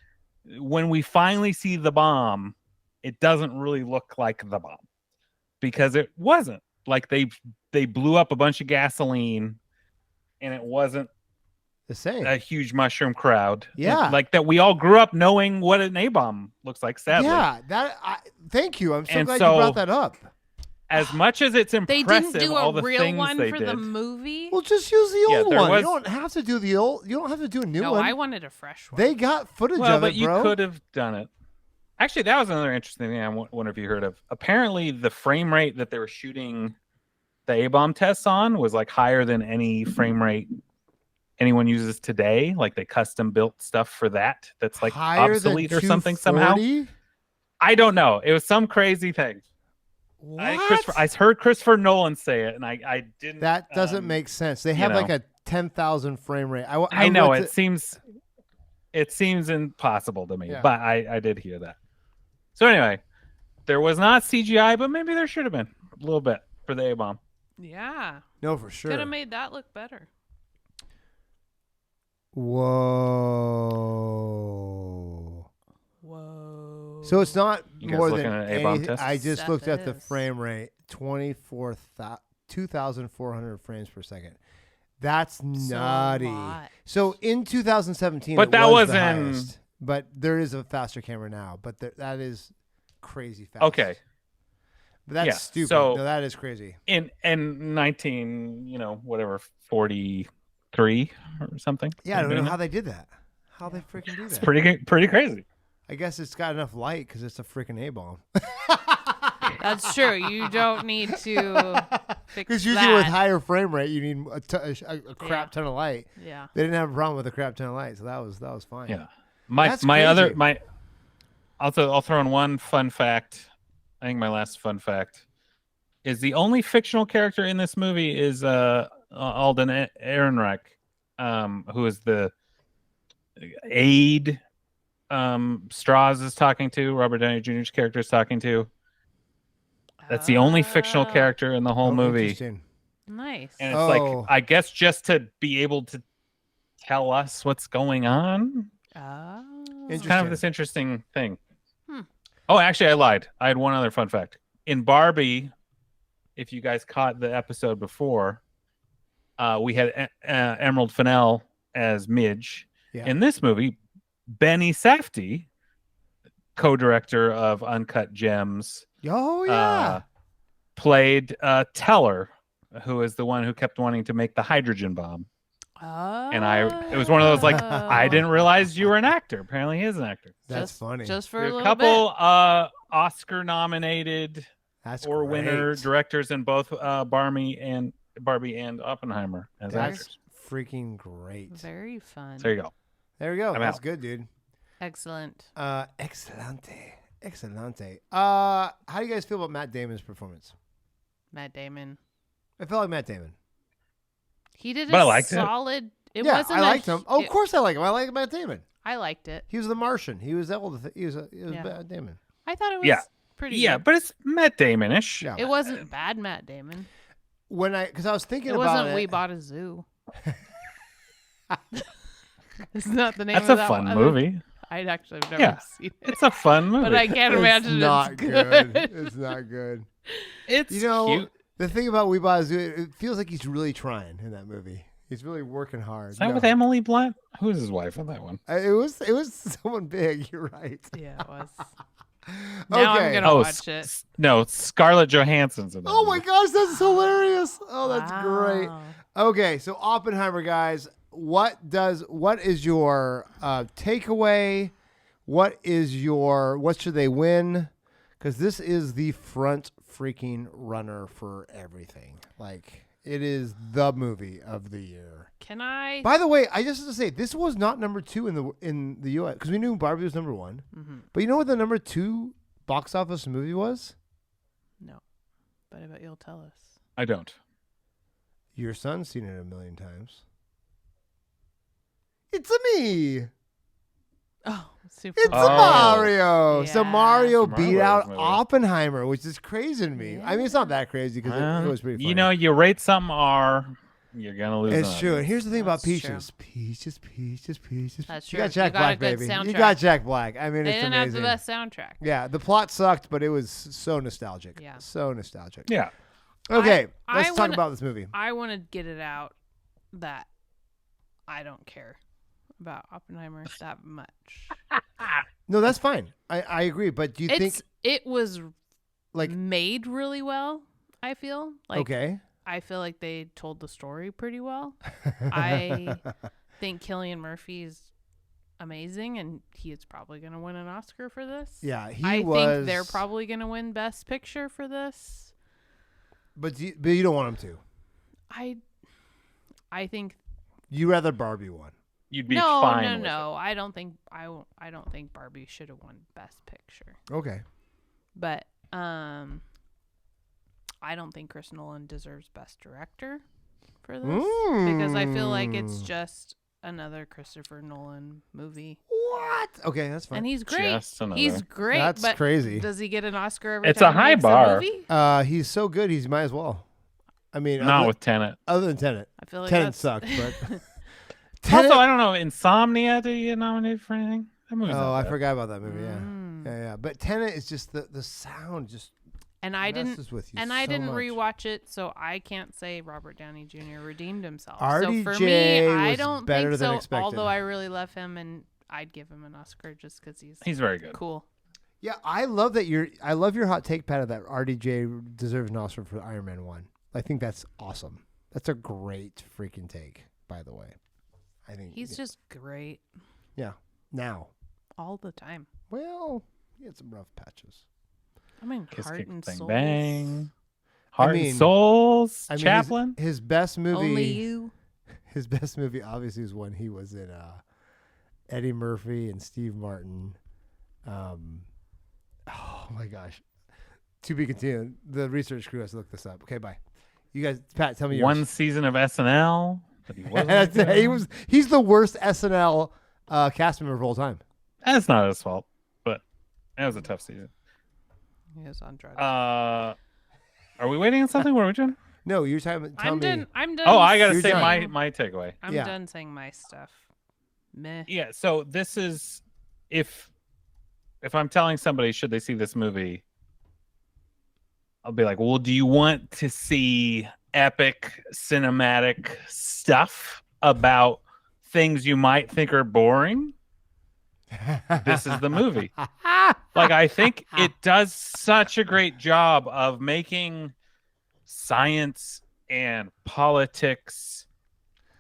[SPEAKER 7] when we finally see the bomb, it doesn't really look like the bomb. Because it wasn't. Like they blew up a bunch of gasoline, and it wasn't
[SPEAKER 5] The same.
[SPEAKER 7] a huge mushroom crowd.
[SPEAKER 5] Yeah.
[SPEAKER 7] Like that we all grew up knowing what an A-bomb looks like, sadly.
[SPEAKER 5] Yeah, thank you. I'm so
[SPEAKER 7] And
[SPEAKER 5] glad
[SPEAKER 7] so-
[SPEAKER 5] you brought that up.
[SPEAKER 7] As much as it's
[SPEAKER 6] They
[SPEAKER 7] impressive,
[SPEAKER 6] didn't do
[SPEAKER 7] all
[SPEAKER 6] a
[SPEAKER 7] the
[SPEAKER 6] real
[SPEAKER 7] things
[SPEAKER 6] one
[SPEAKER 7] they
[SPEAKER 6] for
[SPEAKER 7] did.
[SPEAKER 6] the movie.
[SPEAKER 5] Well, just use the
[SPEAKER 7] Yeah,
[SPEAKER 5] old
[SPEAKER 7] there
[SPEAKER 5] one.
[SPEAKER 7] was-
[SPEAKER 5] You don't have to do the old. You don't have to do a new
[SPEAKER 6] No,
[SPEAKER 5] one.
[SPEAKER 6] I wanted a fresh one.
[SPEAKER 5] They got footage
[SPEAKER 7] Well,
[SPEAKER 5] of
[SPEAKER 7] but
[SPEAKER 5] it,
[SPEAKER 7] you
[SPEAKER 5] bro.
[SPEAKER 7] could have done it. Actually, that was another interesting thing I wonder if you heard of. Apparently, the frame rate that they were shooting the A-bomb tests on was like higher than any frame rate anyone uses today. Like they custom built stuff for that. That's like
[SPEAKER 5] Higher than
[SPEAKER 7] obsolete or something somehow.
[SPEAKER 5] 240?
[SPEAKER 7] I don't know. It was some crazy thing.
[SPEAKER 5] What?
[SPEAKER 7] I heard Christopher Nolan say it, and I didn't.
[SPEAKER 5] That doesn't make sense. They have like a 10,000 frame rate.
[SPEAKER 7] I know
[SPEAKER 5] looked
[SPEAKER 7] it seems impossible to me,
[SPEAKER 5] Yeah.
[SPEAKER 7] but I did hear that. So anyway, there was not CGI, but maybe there should have been a little bit for the A-bomb.
[SPEAKER 6] Yeah.
[SPEAKER 5] No, for sure.
[SPEAKER 6] Could have made that look better.
[SPEAKER 5] Whoa.
[SPEAKER 6] Whoa.
[SPEAKER 5] So it's not
[SPEAKER 7] You guys
[SPEAKER 5] more
[SPEAKER 7] looking
[SPEAKER 5] than
[SPEAKER 7] at A-bomb
[SPEAKER 5] anything.
[SPEAKER 7] tests?
[SPEAKER 5] I just
[SPEAKER 6] Steph
[SPEAKER 5] looked at the
[SPEAKER 6] is.
[SPEAKER 5] frame rate, 2,400 frames per second. That's nutty.
[SPEAKER 6] lot.
[SPEAKER 5] So in 2017,
[SPEAKER 7] But
[SPEAKER 5] it
[SPEAKER 7] that
[SPEAKER 5] was
[SPEAKER 7] was
[SPEAKER 5] the
[SPEAKER 7] in-
[SPEAKER 5] highest. But there is a faster camera now. But that is crazy fast.
[SPEAKER 7] Okay,
[SPEAKER 5] But that's
[SPEAKER 7] yeah,
[SPEAKER 5] stupid.
[SPEAKER 7] so-
[SPEAKER 5] No, that is crazy.
[SPEAKER 7] in 43 or something.
[SPEAKER 5] Yeah, I don't know
[SPEAKER 7] Maybe
[SPEAKER 5] how they did that. How they freaking do
[SPEAKER 7] It's
[SPEAKER 5] that?
[SPEAKER 7] pretty crazy.
[SPEAKER 5] I guess it's got enough light because it's a freaking A-bomb.
[SPEAKER 6] That's true. You don't need to fix
[SPEAKER 5] Because usually with
[SPEAKER 6] that.
[SPEAKER 5] higher frame rate, you need a crap
[SPEAKER 6] Yeah.
[SPEAKER 5] ton of light.
[SPEAKER 6] Yeah.
[SPEAKER 5] They didn't have a problem with a crap ton of light, so that was fine.
[SPEAKER 7] Yeah.
[SPEAKER 5] That's
[SPEAKER 7] My
[SPEAKER 5] crazy.
[SPEAKER 7] I'll throw in one fun fact. I think my last fun fact is the only fictional character in this movie is Alden Ehrenreich, who is the aide Strauss is talking to, Robert Downey Jr.'s character is talking to. That's the only fictional character in the whole movie.
[SPEAKER 5] Interesting.
[SPEAKER 6] Nice.
[SPEAKER 7] And it's like, I guess just to be able to tell us what's going on. It's kind of this interesting thing. Oh, actually, I lied. I had one other fun fact. In Barbie, if you guys caught the episode before, we had Emerald Fennell as Midge.
[SPEAKER 5] Yeah.
[SPEAKER 7] In this movie, Benny Safdie, co-director of Uncut Gems,
[SPEAKER 5] Oh yeah,
[SPEAKER 7] played Teller, who is the one who kept wanting to make the hydrogen bomb. And it was one of those like, I didn't realize you were an actor. Apparently, he is an actor.
[SPEAKER 5] That's funny.
[SPEAKER 6] Just for a little
[SPEAKER 7] couple
[SPEAKER 6] bit.
[SPEAKER 7] Oscar-nominated or winner directors in both Barbie and Oppenheimer as actors.
[SPEAKER 5] Freaking great.
[SPEAKER 6] Very fun.
[SPEAKER 7] So there you go.
[SPEAKER 5] There we go.
[SPEAKER 7] I'm
[SPEAKER 5] That's
[SPEAKER 7] out.
[SPEAKER 5] good, dude.
[SPEAKER 6] Excellent.
[SPEAKER 5] Excelente. How do you guys feel about Matt Damon's performance?
[SPEAKER 6] Matt Damon.
[SPEAKER 5] I felt like Matt Damon.
[SPEAKER 6] He did
[SPEAKER 7] But I
[SPEAKER 6] a
[SPEAKER 7] liked it.
[SPEAKER 6] solid. It
[SPEAKER 5] Yeah,
[SPEAKER 6] wasn't
[SPEAKER 5] I liked him. Oh, of course I like him. I like Matt Damon.
[SPEAKER 6] I liked it.
[SPEAKER 5] He was the Martian. He was that old. He was
[SPEAKER 6] Yeah.
[SPEAKER 5] Matt Damon.
[SPEAKER 6] I thought it was pretty good.
[SPEAKER 7] But it's Matt Damon-ish.
[SPEAKER 5] Yeah.
[SPEAKER 6] It wasn't bad Matt Damon.
[SPEAKER 5] Because I was thinking
[SPEAKER 6] It
[SPEAKER 5] about
[SPEAKER 6] wasn't
[SPEAKER 5] it.
[SPEAKER 6] We Bought a Zoo. It's not the name
[SPEAKER 7] That's
[SPEAKER 6] of
[SPEAKER 7] a
[SPEAKER 6] that
[SPEAKER 7] fun
[SPEAKER 6] one.
[SPEAKER 7] movie.
[SPEAKER 6] I'd actually have never seen it.
[SPEAKER 7] It's a fun movie.
[SPEAKER 6] But I can't imagine
[SPEAKER 5] It's not
[SPEAKER 6] it's good.
[SPEAKER 5] It's not good.
[SPEAKER 7] It's cute.
[SPEAKER 5] The thing about We Bought a Zoo, it feels like he's really trying in that movie. He's really working hard.
[SPEAKER 7] Is that with Emily Blunt? Who's his wife on that one?
[SPEAKER 5] It was someone big. You're right.
[SPEAKER 6] Yeah, it was. Now I'm gonna watch it.
[SPEAKER 7] No, Scarlett Johansson's in that
[SPEAKER 5] Oh my
[SPEAKER 7] movie.
[SPEAKER 5] gosh, that's hilarious. Oh, that's great.
[SPEAKER 6] Wow.
[SPEAKER 5] Okay, so Oppenheimer, guys, what is your takeaway? What should they win? Because this is the front freaking runner for everything. Like, it is the movie of the year.
[SPEAKER 6] Can I?
[SPEAKER 5] By the way, I just have to say this was not number 2 in the U.S. because we knew Barbie was number 1.
[SPEAKER 6] Mm-hmm.
[SPEAKER 5] But you know what the number 2 box office movie was?
[SPEAKER 6] No, but I bet you'll tell us.
[SPEAKER 7] I don't.
[SPEAKER 5] Your son's seen it 1 million times. It's a me.
[SPEAKER 6] Oh, super.
[SPEAKER 5] It's a Mario. So
[SPEAKER 6] Yeah.
[SPEAKER 5] Mario
[SPEAKER 7] It's a
[SPEAKER 5] beat
[SPEAKER 7] Mario
[SPEAKER 5] out
[SPEAKER 7] movie.
[SPEAKER 5] Oppenheimer, which is crazy to me. I mean, it's not that crazy because it was pretty funny.
[SPEAKER 7] You know, you rate something R, you're gonna lose.
[SPEAKER 5] It's
[SPEAKER 7] on
[SPEAKER 5] true.
[SPEAKER 7] it.
[SPEAKER 5] And here's the thing about
[SPEAKER 6] That's true.
[SPEAKER 5] Peaches. Peaches.
[SPEAKER 6] That's
[SPEAKER 5] You
[SPEAKER 6] true.
[SPEAKER 5] got Jack
[SPEAKER 6] You got
[SPEAKER 5] Black,
[SPEAKER 6] a good
[SPEAKER 5] baby. You
[SPEAKER 6] soundtrack.
[SPEAKER 5] got Jack Black. I mean,
[SPEAKER 6] They
[SPEAKER 5] it's
[SPEAKER 6] didn't
[SPEAKER 5] amazing.
[SPEAKER 6] have the best soundtrack.
[SPEAKER 5] Yeah, the plot sucked, but it was so nostalgic.
[SPEAKER 6] Yeah.
[SPEAKER 5] So nostalgic.
[SPEAKER 7] Yeah.
[SPEAKER 5] Okay,
[SPEAKER 6] I
[SPEAKER 5] let's talk
[SPEAKER 6] wanna-
[SPEAKER 5] about this movie.
[SPEAKER 6] I want to get it out that I don't care about Oppenheimer that much.
[SPEAKER 5] No, that's fine. I agree. But do you think
[SPEAKER 6] It was
[SPEAKER 5] like
[SPEAKER 6] made really well? I feel like
[SPEAKER 5] okay?
[SPEAKER 6] I feel like they told the story pretty well. I think Cillian Murphy is amazing, and he is probably going to win an Oscar for this.
[SPEAKER 5] Yeah,
[SPEAKER 6] I think they're probably going to win Best Picture for this.
[SPEAKER 5] But you don't want him to.
[SPEAKER 6] I think
[SPEAKER 5] You rather Barbie won.
[SPEAKER 7] You'd be
[SPEAKER 6] no.
[SPEAKER 7] fine. with
[SPEAKER 6] No. I don't think Barbie should have won Best Picture.
[SPEAKER 5] Okay.
[SPEAKER 6] But I don't think Chris Nolan deserves Best Director for this because I feel like it's just another Christopher Nolan movie.
[SPEAKER 5] What? Okay, that's fine.
[SPEAKER 6] And he's great.
[SPEAKER 7] Just another.
[SPEAKER 6] He's great.
[SPEAKER 5] That's
[SPEAKER 6] but
[SPEAKER 5] crazy.
[SPEAKER 6] Does he get an Oscar every
[SPEAKER 7] It's
[SPEAKER 6] time
[SPEAKER 7] a high
[SPEAKER 6] he makes
[SPEAKER 7] bar.
[SPEAKER 6] movie?
[SPEAKER 5] He's so good. He might as well. I mean,
[SPEAKER 7] Not with Tenet.
[SPEAKER 5] other than Tenet.
[SPEAKER 6] I feel like
[SPEAKER 5] Tenet
[SPEAKER 6] that's
[SPEAKER 5] sucked, but
[SPEAKER 7] Also, I don't know. Insomnia, did he get nominated for anything? That movie's
[SPEAKER 5] oh,
[SPEAKER 7] not
[SPEAKER 5] I
[SPEAKER 7] bad.
[SPEAKER 5] forgot about that movie.
[SPEAKER 6] Mm.
[SPEAKER 5] Yeah. But Tenet is just the sound just
[SPEAKER 6] And I didn't
[SPEAKER 5] messes with you
[SPEAKER 6] and I
[SPEAKER 5] so
[SPEAKER 6] didn't
[SPEAKER 5] much.
[SPEAKER 6] rewatch it, so I can't say Robert Downey Jr. redeemed himself. So
[SPEAKER 5] RDJ
[SPEAKER 6] for me, I
[SPEAKER 5] was
[SPEAKER 6] don't
[SPEAKER 5] better
[SPEAKER 6] think
[SPEAKER 5] than
[SPEAKER 6] so.
[SPEAKER 5] expected.
[SPEAKER 6] Although I really love him, and I'd give him an Oscar just because
[SPEAKER 7] He's very good.
[SPEAKER 6] cool.
[SPEAKER 5] Yeah, I love that I love your hot take, Pat, that RDJ deserves an Oscar for Iron Man 1. I think that's awesome. That's a great freaking take, by the way. I think
[SPEAKER 6] He's just great
[SPEAKER 5] yeah. Now,
[SPEAKER 6] all the time.
[SPEAKER 5] well, he had some rough patches.
[SPEAKER 6] I mean,
[SPEAKER 7] Kiss,
[SPEAKER 6] Heart
[SPEAKER 7] Kick,
[SPEAKER 6] and
[SPEAKER 7] Bang,
[SPEAKER 6] Souls.
[SPEAKER 7] Bang. Heart
[SPEAKER 5] mean-
[SPEAKER 7] and Souls.
[SPEAKER 5] I mean,
[SPEAKER 7] Chaplin.
[SPEAKER 5] his best movie.
[SPEAKER 6] Only You.
[SPEAKER 5] His best movie, obviously, is when he was in Eddie Murphy and Steve Martin. Oh my gosh, to be continued. The research crew has to look this up. Okay, bye. You guys, Pat, tell me yours.
[SPEAKER 7] One season of SNL. But he wasn't
[SPEAKER 5] That's it.
[SPEAKER 7] good.
[SPEAKER 5] He's the worst SNL cast member of all time.
[SPEAKER 7] That's not his fault, but it was a tough season.
[SPEAKER 6] He was on drugs.
[SPEAKER 7] Are we waiting on something? What are we doing?
[SPEAKER 5] No, you're telling
[SPEAKER 6] I'm
[SPEAKER 5] me.
[SPEAKER 6] done. I'm done.
[SPEAKER 7] Oh, I gotta
[SPEAKER 5] You're
[SPEAKER 7] say
[SPEAKER 5] done.
[SPEAKER 7] my takeaway.
[SPEAKER 6] I'm
[SPEAKER 5] Yeah.
[SPEAKER 6] done saying my stuff. Meh.
[SPEAKER 7] Yeah, so this is if I'm telling somebody should they see this movie, I'll be like, well, do you want to see epic cinematic stuff about things you might think are boring? This is the movie. Like, I think it does such a great job of making science and politics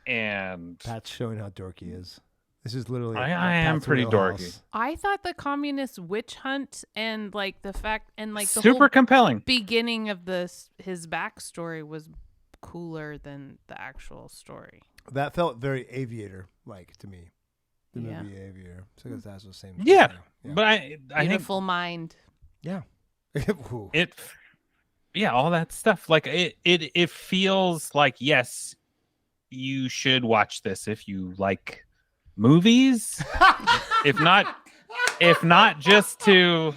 [SPEAKER 7] and
[SPEAKER 5] Pat's showing how dorky he is. This is literally.
[SPEAKER 7] I am
[SPEAKER 5] Pat's
[SPEAKER 7] pretty
[SPEAKER 5] wheelhouse.
[SPEAKER 7] dorky.
[SPEAKER 6] I thought the communist witch hunt and like the fact and like the
[SPEAKER 7] super
[SPEAKER 6] whole
[SPEAKER 7] compelling.
[SPEAKER 6] beginning of his backstory was cooler than the actual story.
[SPEAKER 5] That felt very Aviator-like to me. The
[SPEAKER 6] Yeah.
[SPEAKER 5] movie Aviator. So I guess that's the same.
[SPEAKER 7] Yeah,
[SPEAKER 5] thing.
[SPEAKER 7] but I think
[SPEAKER 6] Beautiful mind.
[SPEAKER 5] Yeah. Ooh.
[SPEAKER 7] all that stuff, like it feels like, yes, you should watch this if you like movies. if not just to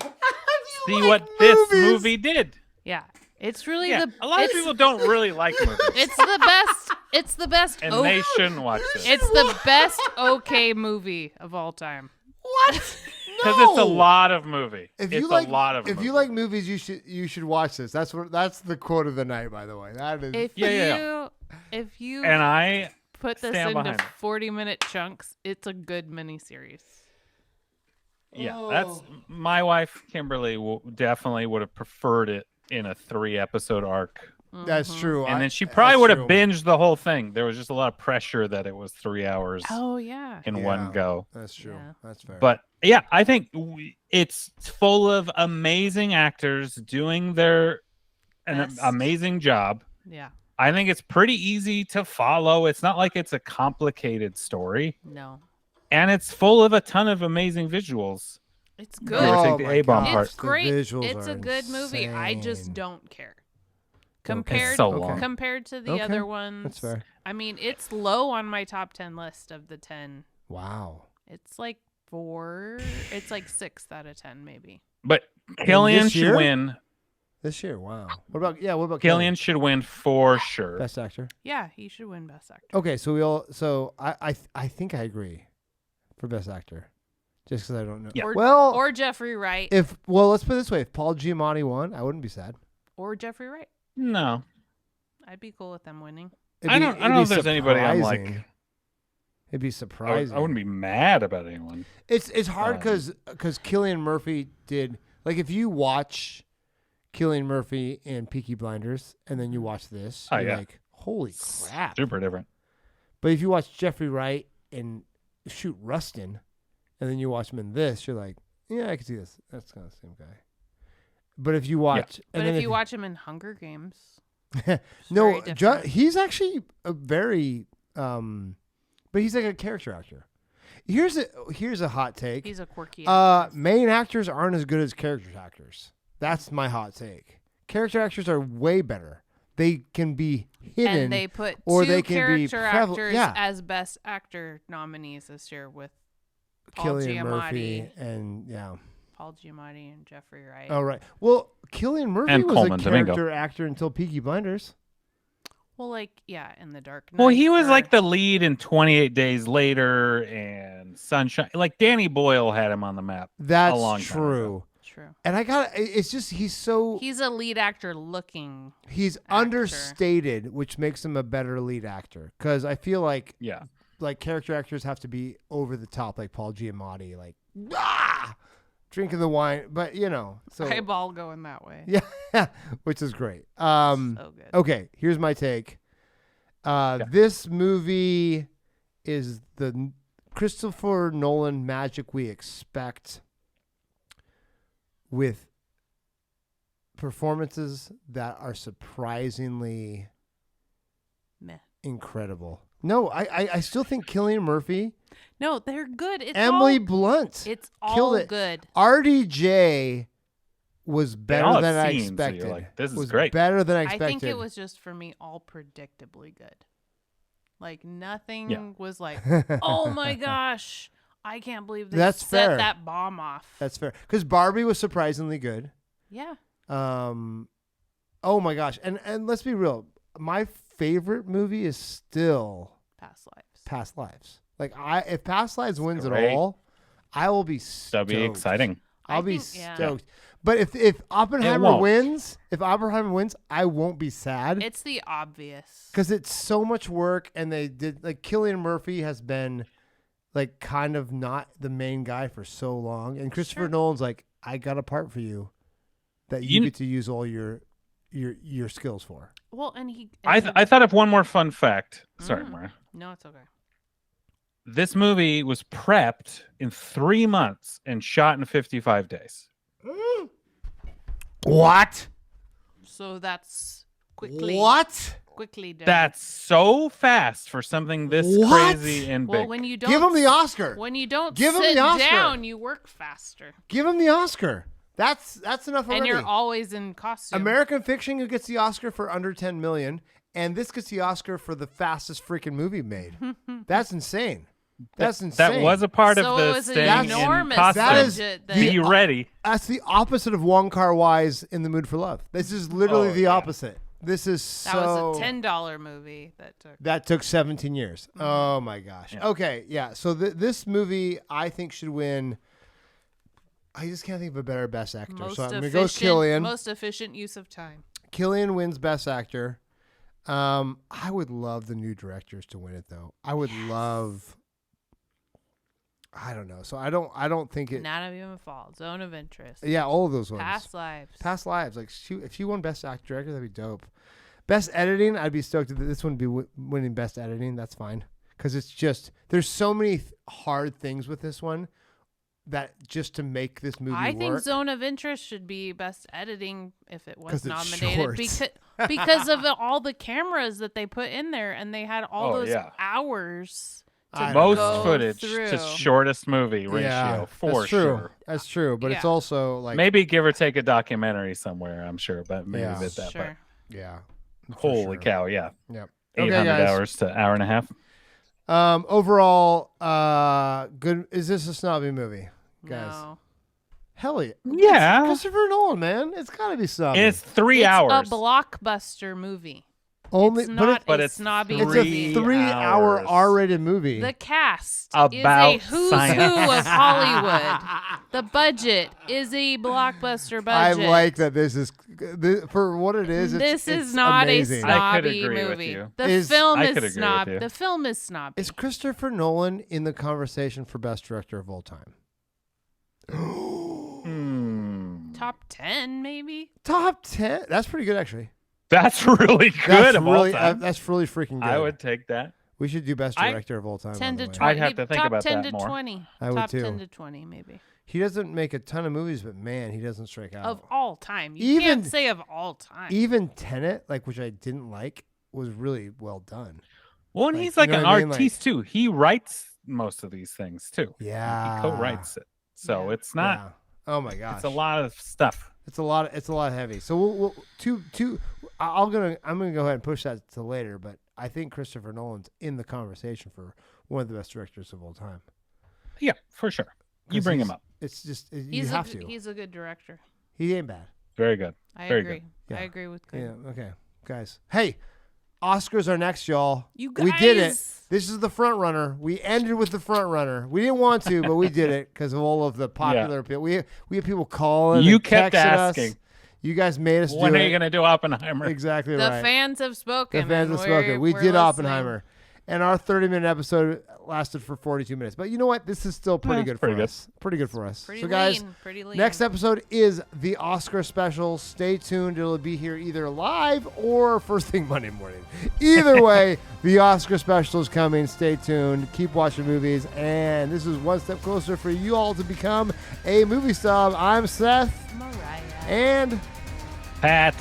[SPEAKER 7] see
[SPEAKER 5] like
[SPEAKER 7] what this
[SPEAKER 5] movies?
[SPEAKER 7] movie did.
[SPEAKER 6] Yeah. It's really
[SPEAKER 7] Yeah,
[SPEAKER 6] the
[SPEAKER 7] a lot of
[SPEAKER 6] it's-
[SPEAKER 7] people don't really like movies,
[SPEAKER 6] It's the best. It's the best.
[SPEAKER 7] and
[SPEAKER 6] o-
[SPEAKER 7] they shouldn't watch this
[SPEAKER 6] it's the best okay movie of all time.
[SPEAKER 5] What?
[SPEAKER 7] because it's a lot of movie.
[SPEAKER 5] If
[SPEAKER 7] It's
[SPEAKER 5] you like,
[SPEAKER 7] a lot of
[SPEAKER 5] if
[SPEAKER 7] movie.
[SPEAKER 5] you like movies, you should watch this. That's the quote of the night, by the way. That is.
[SPEAKER 6] If you
[SPEAKER 7] and I
[SPEAKER 6] put this
[SPEAKER 7] stand
[SPEAKER 6] into
[SPEAKER 7] behind it.
[SPEAKER 6] 40-minute chunks, it's a good miniseries.
[SPEAKER 7] that's my wife Kimberly definitely would have preferred it in a 3-episode arc.
[SPEAKER 5] That's true.
[SPEAKER 7] And then she probably would have binged the whole thing. There was just a lot of pressure that it was 3 hours
[SPEAKER 6] Oh yeah.
[SPEAKER 7] in
[SPEAKER 5] Yeah.
[SPEAKER 7] one go.
[SPEAKER 5] That's true.
[SPEAKER 6] Yeah.
[SPEAKER 5] That's fair.
[SPEAKER 7] But yeah, I think it's full of amazing actors doing an
[SPEAKER 6] Best.
[SPEAKER 7] amazing job.
[SPEAKER 6] Yeah.
[SPEAKER 7] I think it's pretty easy to follow. It's not like it's a complicated story.
[SPEAKER 6] No.
[SPEAKER 7] And it's full of a ton of amazing visuals.
[SPEAKER 6] It's
[SPEAKER 7] Give
[SPEAKER 6] good.
[SPEAKER 7] or take the
[SPEAKER 5] my
[SPEAKER 7] A-bomb
[SPEAKER 5] gosh,
[SPEAKER 7] part.
[SPEAKER 6] It's
[SPEAKER 5] the
[SPEAKER 6] great.
[SPEAKER 5] visuals
[SPEAKER 6] It's
[SPEAKER 5] are
[SPEAKER 6] a good movie. I just
[SPEAKER 5] insane.
[SPEAKER 6] don't care.
[SPEAKER 5] Don't
[SPEAKER 6] Compared
[SPEAKER 7] It's so long.
[SPEAKER 6] compared to the
[SPEAKER 5] Okay,
[SPEAKER 6] other ones.
[SPEAKER 5] That's fair.
[SPEAKER 6] I mean, it's low on my top 10 list of the 10.
[SPEAKER 5] Wow.
[SPEAKER 6] It's like 4. It's like 6 out of 10 maybe.
[SPEAKER 7] But Killian
[SPEAKER 5] this
[SPEAKER 7] should
[SPEAKER 5] year?
[SPEAKER 7] win.
[SPEAKER 5] This year, wow. What about
[SPEAKER 7] Killian should win for sure.
[SPEAKER 5] Best actor?
[SPEAKER 6] Yeah, he should win best actor.
[SPEAKER 5] Okay, so I think I agree for best actor. Just because I don't know.
[SPEAKER 7] Yeah.
[SPEAKER 6] Or Jeffrey Wright.
[SPEAKER 5] let's put it this way: if Paul Giamatti won, I wouldn't be sad.
[SPEAKER 6] Or Jeffrey Wright.
[SPEAKER 7] No.
[SPEAKER 6] I'd be cool with them winning.
[SPEAKER 7] I don't know if there's anybody I'm like.
[SPEAKER 5] surprising. It'd be
[SPEAKER 7] I
[SPEAKER 5] surprising.
[SPEAKER 7] wouldn't be mad about anyone.
[SPEAKER 5] It's hard because Cillian Murphy did, like, if you watch Cillian Murphy in Peaky Blinders and then you watch this,
[SPEAKER 7] Oh,
[SPEAKER 5] you're
[SPEAKER 7] yeah.
[SPEAKER 5] like, holy crap.
[SPEAKER 7] Super different.
[SPEAKER 5] But if you watch Jeffrey Wright and shoot Rustin and then you watch him in this, you're like, yeah, I can see this. That's kind of the same guy. But if you watch,
[SPEAKER 6] But
[SPEAKER 5] and then
[SPEAKER 6] if you watch him in Hunger Games,
[SPEAKER 5] no,
[SPEAKER 6] very different.
[SPEAKER 5] he's actually a very, but he's like a character actor. Here's a hot take.
[SPEAKER 6] he's a quirky actor.
[SPEAKER 5] Main actors aren't as good as character actors. That's my hot take. Character actors are way better. They can be hidden,
[SPEAKER 6] And they put
[SPEAKER 5] or
[SPEAKER 6] two
[SPEAKER 5] they can be
[SPEAKER 6] character actors
[SPEAKER 5] yeah.
[SPEAKER 6] as best actor nominees this year with Paul
[SPEAKER 5] Cillian Murphy
[SPEAKER 6] Giamatti.
[SPEAKER 5] and yeah.
[SPEAKER 6] Paul Giamatti and Jeffrey Wright.
[SPEAKER 5] All right. Well, Cillian Murphy
[SPEAKER 7] And
[SPEAKER 5] was
[SPEAKER 7] Coleman
[SPEAKER 5] a
[SPEAKER 7] Domingo.
[SPEAKER 5] character actor until Peaky Blinders.
[SPEAKER 6] Well, like, yeah, in The Dark Knight.
[SPEAKER 7] Well, he was
[SPEAKER 6] or-
[SPEAKER 7] like the lead in 28 Days Later and Sunshine. Like Danny Boyle had him on the map.
[SPEAKER 5] That's
[SPEAKER 7] a long time
[SPEAKER 5] true.
[SPEAKER 6] True.
[SPEAKER 5] And it's just he's
[SPEAKER 6] He's a lead actor looking.
[SPEAKER 5] he's
[SPEAKER 6] actor.
[SPEAKER 5] understated, which makes him a better lead actor. Because I feel like
[SPEAKER 7] Yeah.
[SPEAKER 5] character actors have to be over the top, like Paul Giamatti, like drinking the wine. But so
[SPEAKER 6] Eyeball going that way.
[SPEAKER 5] yeah, which is great.
[SPEAKER 6] So good.
[SPEAKER 5] Okay, here's my take. This movie is the Christopher Nolan magic we expect, with performances that are surprisingly
[SPEAKER 6] Meh.
[SPEAKER 5] incredible. No, I still think Cillian Murphy,
[SPEAKER 6] No, they're good. It's
[SPEAKER 5] Emily
[SPEAKER 6] all,
[SPEAKER 5] Blunt,
[SPEAKER 6] It's
[SPEAKER 5] killed
[SPEAKER 6] all
[SPEAKER 5] it.
[SPEAKER 6] good.
[SPEAKER 5] RDJ was better
[SPEAKER 7] all have
[SPEAKER 5] than I
[SPEAKER 7] scenes, so you're
[SPEAKER 5] expected.
[SPEAKER 7] like, this is
[SPEAKER 5] was
[SPEAKER 7] great.
[SPEAKER 5] better than I
[SPEAKER 6] I
[SPEAKER 5] expected.
[SPEAKER 6] think it was just for me all predictably good. Like nothing
[SPEAKER 7] Yeah.
[SPEAKER 6] was like, oh my gosh, I can't believe they
[SPEAKER 5] That's
[SPEAKER 6] set
[SPEAKER 5] fair.
[SPEAKER 6] that bomb off.
[SPEAKER 5] That's fair. Because Barbie was surprisingly good.
[SPEAKER 6] Yeah.
[SPEAKER 5] Oh my gosh. And let's be real. My favorite movie is still Past Lives. Like if Past Lives wins
[SPEAKER 7] great.
[SPEAKER 5] at all, I will be stoked.
[SPEAKER 7] That'll be exciting.
[SPEAKER 5] I'll be
[SPEAKER 6] think,
[SPEAKER 5] stoked. But if Oppenheimer
[SPEAKER 7] won't.
[SPEAKER 5] wins, I won't be sad.
[SPEAKER 6] It's the obvious.
[SPEAKER 5] Because it's so much work, and they did like Cillian Murphy has been like kind of not the main guy for so long, and Christopher Nolan's like, I got a part for you that you get to use all your skills for.
[SPEAKER 6] Well, and
[SPEAKER 7] I thought of one more fun fact. Sorry, Maria.
[SPEAKER 6] No, it's okay.
[SPEAKER 7] This movie was prepped in 3 months and shot in 55 days.
[SPEAKER 5] What?
[SPEAKER 6] So that's quickly.
[SPEAKER 5] What?
[SPEAKER 6] Quickly done.
[SPEAKER 7] That's so fast for something this crazy and big.
[SPEAKER 6] Well, when you don't
[SPEAKER 5] Give him the Oscar.
[SPEAKER 6] When you don't
[SPEAKER 5] Give him
[SPEAKER 6] sit
[SPEAKER 5] the Oscar.
[SPEAKER 6] down, you work faster.
[SPEAKER 5] Give him the Oscar. That's enough already.
[SPEAKER 6] And you're always in costume.
[SPEAKER 5] American Fiction who gets the Oscar for under 10 million, and this gets the Oscar for the fastest freaking movie made. That's insane. That's insane.
[SPEAKER 7] That was a part
[SPEAKER 6] So
[SPEAKER 7] of
[SPEAKER 6] it
[SPEAKER 7] the
[SPEAKER 6] was an
[SPEAKER 7] staying in
[SPEAKER 6] enormous
[SPEAKER 7] costume.
[SPEAKER 5] That is
[SPEAKER 6] budget
[SPEAKER 7] Be ready.
[SPEAKER 5] That's the opposite of Wong Kar-wai's In the Mood for Love. This is literally the opposite. This is
[SPEAKER 6] That was a $10 movie
[SPEAKER 5] that took 17 years. Oh my gosh.
[SPEAKER 7] Yeah.
[SPEAKER 5] Okay, yeah. So this movie I think should win. I just can't think of a better best actor. So I'm gonna go Cillian.
[SPEAKER 6] Most efficient use of time.
[SPEAKER 5] Cillian wins best actor. I would love the new directors to win it though. I would love. I don't know. So I don't think it.
[SPEAKER 6] Not even Fall. Zone of Interest.
[SPEAKER 5] Yeah, all of those ones.
[SPEAKER 6] Past Lives.
[SPEAKER 5] Like if she won best actor director, that'd be dope. Best editing, I'd be stoked if this one be winning best editing. That's fine because it's just there's so many hard things with this one that just to make this movie
[SPEAKER 6] I
[SPEAKER 5] work.
[SPEAKER 6] think Zone of Interest should be best editing if it was
[SPEAKER 5] 'Cause it's
[SPEAKER 6] nominated
[SPEAKER 5] short.
[SPEAKER 6] because of all the cameras that they put in there and they had all those hours.
[SPEAKER 7] Most
[SPEAKER 6] go
[SPEAKER 7] footage
[SPEAKER 6] through.
[SPEAKER 7] to shortest movie ratio for
[SPEAKER 5] that's true.
[SPEAKER 7] sure.
[SPEAKER 5] That's true, but it's also like
[SPEAKER 7] Maybe give or take a documentary somewhere, I'm sure, but maybe a bit that.
[SPEAKER 6] Sure.
[SPEAKER 5] yeah.
[SPEAKER 7] But
[SPEAKER 5] for
[SPEAKER 7] holy
[SPEAKER 5] sure.
[SPEAKER 7] cow, yeah.
[SPEAKER 5] Yep.
[SPEAKER 7] 800
[SPEAKER 5] guys.
[SPEAKER 7] hours to hour and a half.
[SPEAKER 5] Overall, good. Is this a snobby movie, guys?
[SPEAKER 6] No.
[SPEAKER 5] Hell yeah.
[SPEAKER 7] Yeah.
[SPEAKER 5] It's Christopher Nolan, man. It's got to be snobby.
[SPEAKER 7] It's 3
[SPEAKER 6] It's
[SPEAKER 7] hours.
[SPEAKER 6] a blockbuster movie.
[SPEAKER 5] Only,
[SPEAKER 6] It's not
[SPEAKER 7] but
[SPEAKER 6] a
[SPEAKER 7] it's
[SPEAKER 6] snobby
[SPEAKER 5] it's
[SPEAKER 6] movie.
[SPEAKER 5] a 3-hour
[SPEAKER 7] hours.
[SPEAKER 5] R-rated movie.
[SPEAKER 6] The cast
[SPEAKER 7] About
[SPEAKER 6] is a who's
[SPEAKER 7] science.
[SPEAKER 6] who of Hollywood. The budget is a blockbuster budget.
[SPEAKER 5] I like that. This is for what it is.
[SPEAKER 6] This
[SPEAKER 5] it's
[SPEAKER 6] is not
[SPEAKER 5] amazing.
[SPEAKER 6] a
[SPEAKER 7] I could
[SPEAKER 6] snobby
[SPEAKER 7] agree with
[SPEAKER 6] movie.
[SPEAKER 7] you.
[SPEAKER 6] The
[SPEAKER 5] Is-
[SPEAKER 6] film
[SPEAKER 7] I
[SPEAKER 6] is
[SPEAKER 7] could agree with
[SPEAKER 6] snob.
[SPEAKER 7] you.
[SPEAKER 6] The film is snobby.
[SPEAKER 5] Is Christopher Nolan in the conversation for best director of all time?
[SPEAKER 6] Top 10, maybe.
[SPEAKER 5] Top 10. That's pretty good, actually.
[SPEAKER 7] That's really good
[SPEAKER 5] That's
[SPEAKER 7] of
[SPEAKER 5] really,
[SPEAKER 7] all time.
[SPEAKER 5] that's really freaking good.
[SPEAKER 7] I would take that.
[SPEAKER 5] We should do best director of all time.
[SPEAKER 6] 10
[SPEAKER 5] by the
[SPEAKER 6] to
[SPEAKER 5] way.
[SPEAKER 6] 20.
[SPEAKER 7] I'd have to think
[SPEAKER 6] top
[SPEAKER 7] about
[SPEAKER 6] 10
[SPEAKER 7] that
[SPEAKER 6] to
[SPEAKER 7] more.
[SPEAKER 6] 20.
[SPEAKER 5] I would
[SPEAKER 6] Top
[SPEAKER 5] too.
[SPEAKER 6] 10 to 20, maybe.
[SPEAKER 5] He doesn't make a ton of movies, but man, he doesn't strike out.
[SPEAKER 6] Of all time. You
[SPEAKER 5] Even-
[SPEAKER 6] can't say of all time.
[SPEAKER 5] Even Tenet, like which I didn't like, was really well done.
[SPEAKER 7] Well, and
[SPEAKER 5] Like,
[SPEAKER 7] he's
[SPEAKER 5] you
[SPEAKER 7] like
[SPEAKER 5] know
[SPEAKER 7] an
[SPEAKER 5] what I mean? Like-
[SPEAKER 7] artiste too. He writes most of these things too.
[SPEAKER 5] Yeah,
[SPEAKER 7] He co-writes it. So
[SPEAKER 6] Yeah.
[SPEAKER 7] it's not
[SPEAKER 5] Yeah. Oh my gosh,
[SPEAKER 7] it's a lot of stuff.
[SPEAKER 5] It's a lot. It's a lot heavy. So we'll I'm gonna go ahead and push that to later. But I think Christopher Nolan's in the conversation for one of the best directors of all time.
[SPEAKER 7] Yeah, for sure. You
[SPEAKER 5] 'Cause
[SPEAKER 7] bring him
[SPEAKER 5] he's-
[SPEAKER 7] up.
[SPEAKER 5] It's just you have to.
[SPEAKER 6] He's a good director.
[SPEAKER 5] He ain't bad.
[SPEAKER 7] Very good.
[SPEAKER 6] I
[SPEAKER 7] Very
[SPEAKER 6] agree.
[SPEAKER 7] good.
[SPEAKER 5] Yeah.
[SPEAKER 6] I agree with Greg.
[SPEAKER 5] Yeah. Okay, guys. Hey, Oscars are next, y'all.
[SPEAKER 6] You
[SPEAKER 5] We did it.
[SPEAKER 6] guys!
[SPEAKER 5] This is the front runner. We ended with the front runner. We didn't want to, but we did it because of all of the popular people. We have people calling.
[SPEAKER 7] You
[SPEAKER 5] and
[SPEAKER 7] kept
[SPEAKER 5] texting
[SPEAKER 7] asking.
[SPEAKER 5] Us. You guys made us
[SPEAKER 7] When
[SPEAKER 5] do
[SPEAKER 7] are
[SPEAKER 5] it.
[SPEAKER 7] you going to do Oppenheimer?
[SPEAKER 5] Exactly
[SPEAKER 6] The
[SPEAKER 5] right.
[SPEAKER 6] fans have spoken.
[SPEAKER 5] The fans
[SPEAKER 6] and
[SPEAKER 5] have spoken. We
[SPEAKER 6] we're
[SPEAKER 5] did
[SPEAKER 6] listening.
[SPEAKER 5] Oppenheimer. And our 30-minute episode lasted for 42 minutes. But you know what? This is still pretty
[SPEAKER 7] That's
[SPEAKER 5] good
[SPEAKER 7] pretty
[SPEAKER 5] for
[SPEAKER 7] good.
[SPEAKER 5] us. Pretty good for us.
[SPEAKER 6] Pretty
[SPEAKER 5] so, guys,
[SPEAKER 6] lean. Pretty lean.
[SPEAKER 5] next episode is the Oscar special. Stay tuned. It'll be here either live or first thing Monday morning. Either way, the Oscar special is coming. Stay tuned. Keep watching movies. And this is one step closer for you all to become a movie snob. I'm Seth.
[SPEAKER 6] Mariah.
[SPEAKER 5] And
[SPEAKER 7] Pat.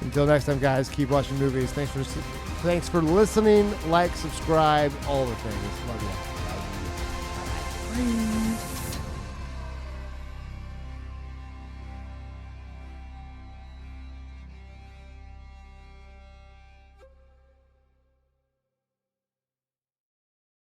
[SPEAKER 5] until next time, guys, keep watching movies. Thanks for listening. Like, subscribe, all the things. Love you. Bye.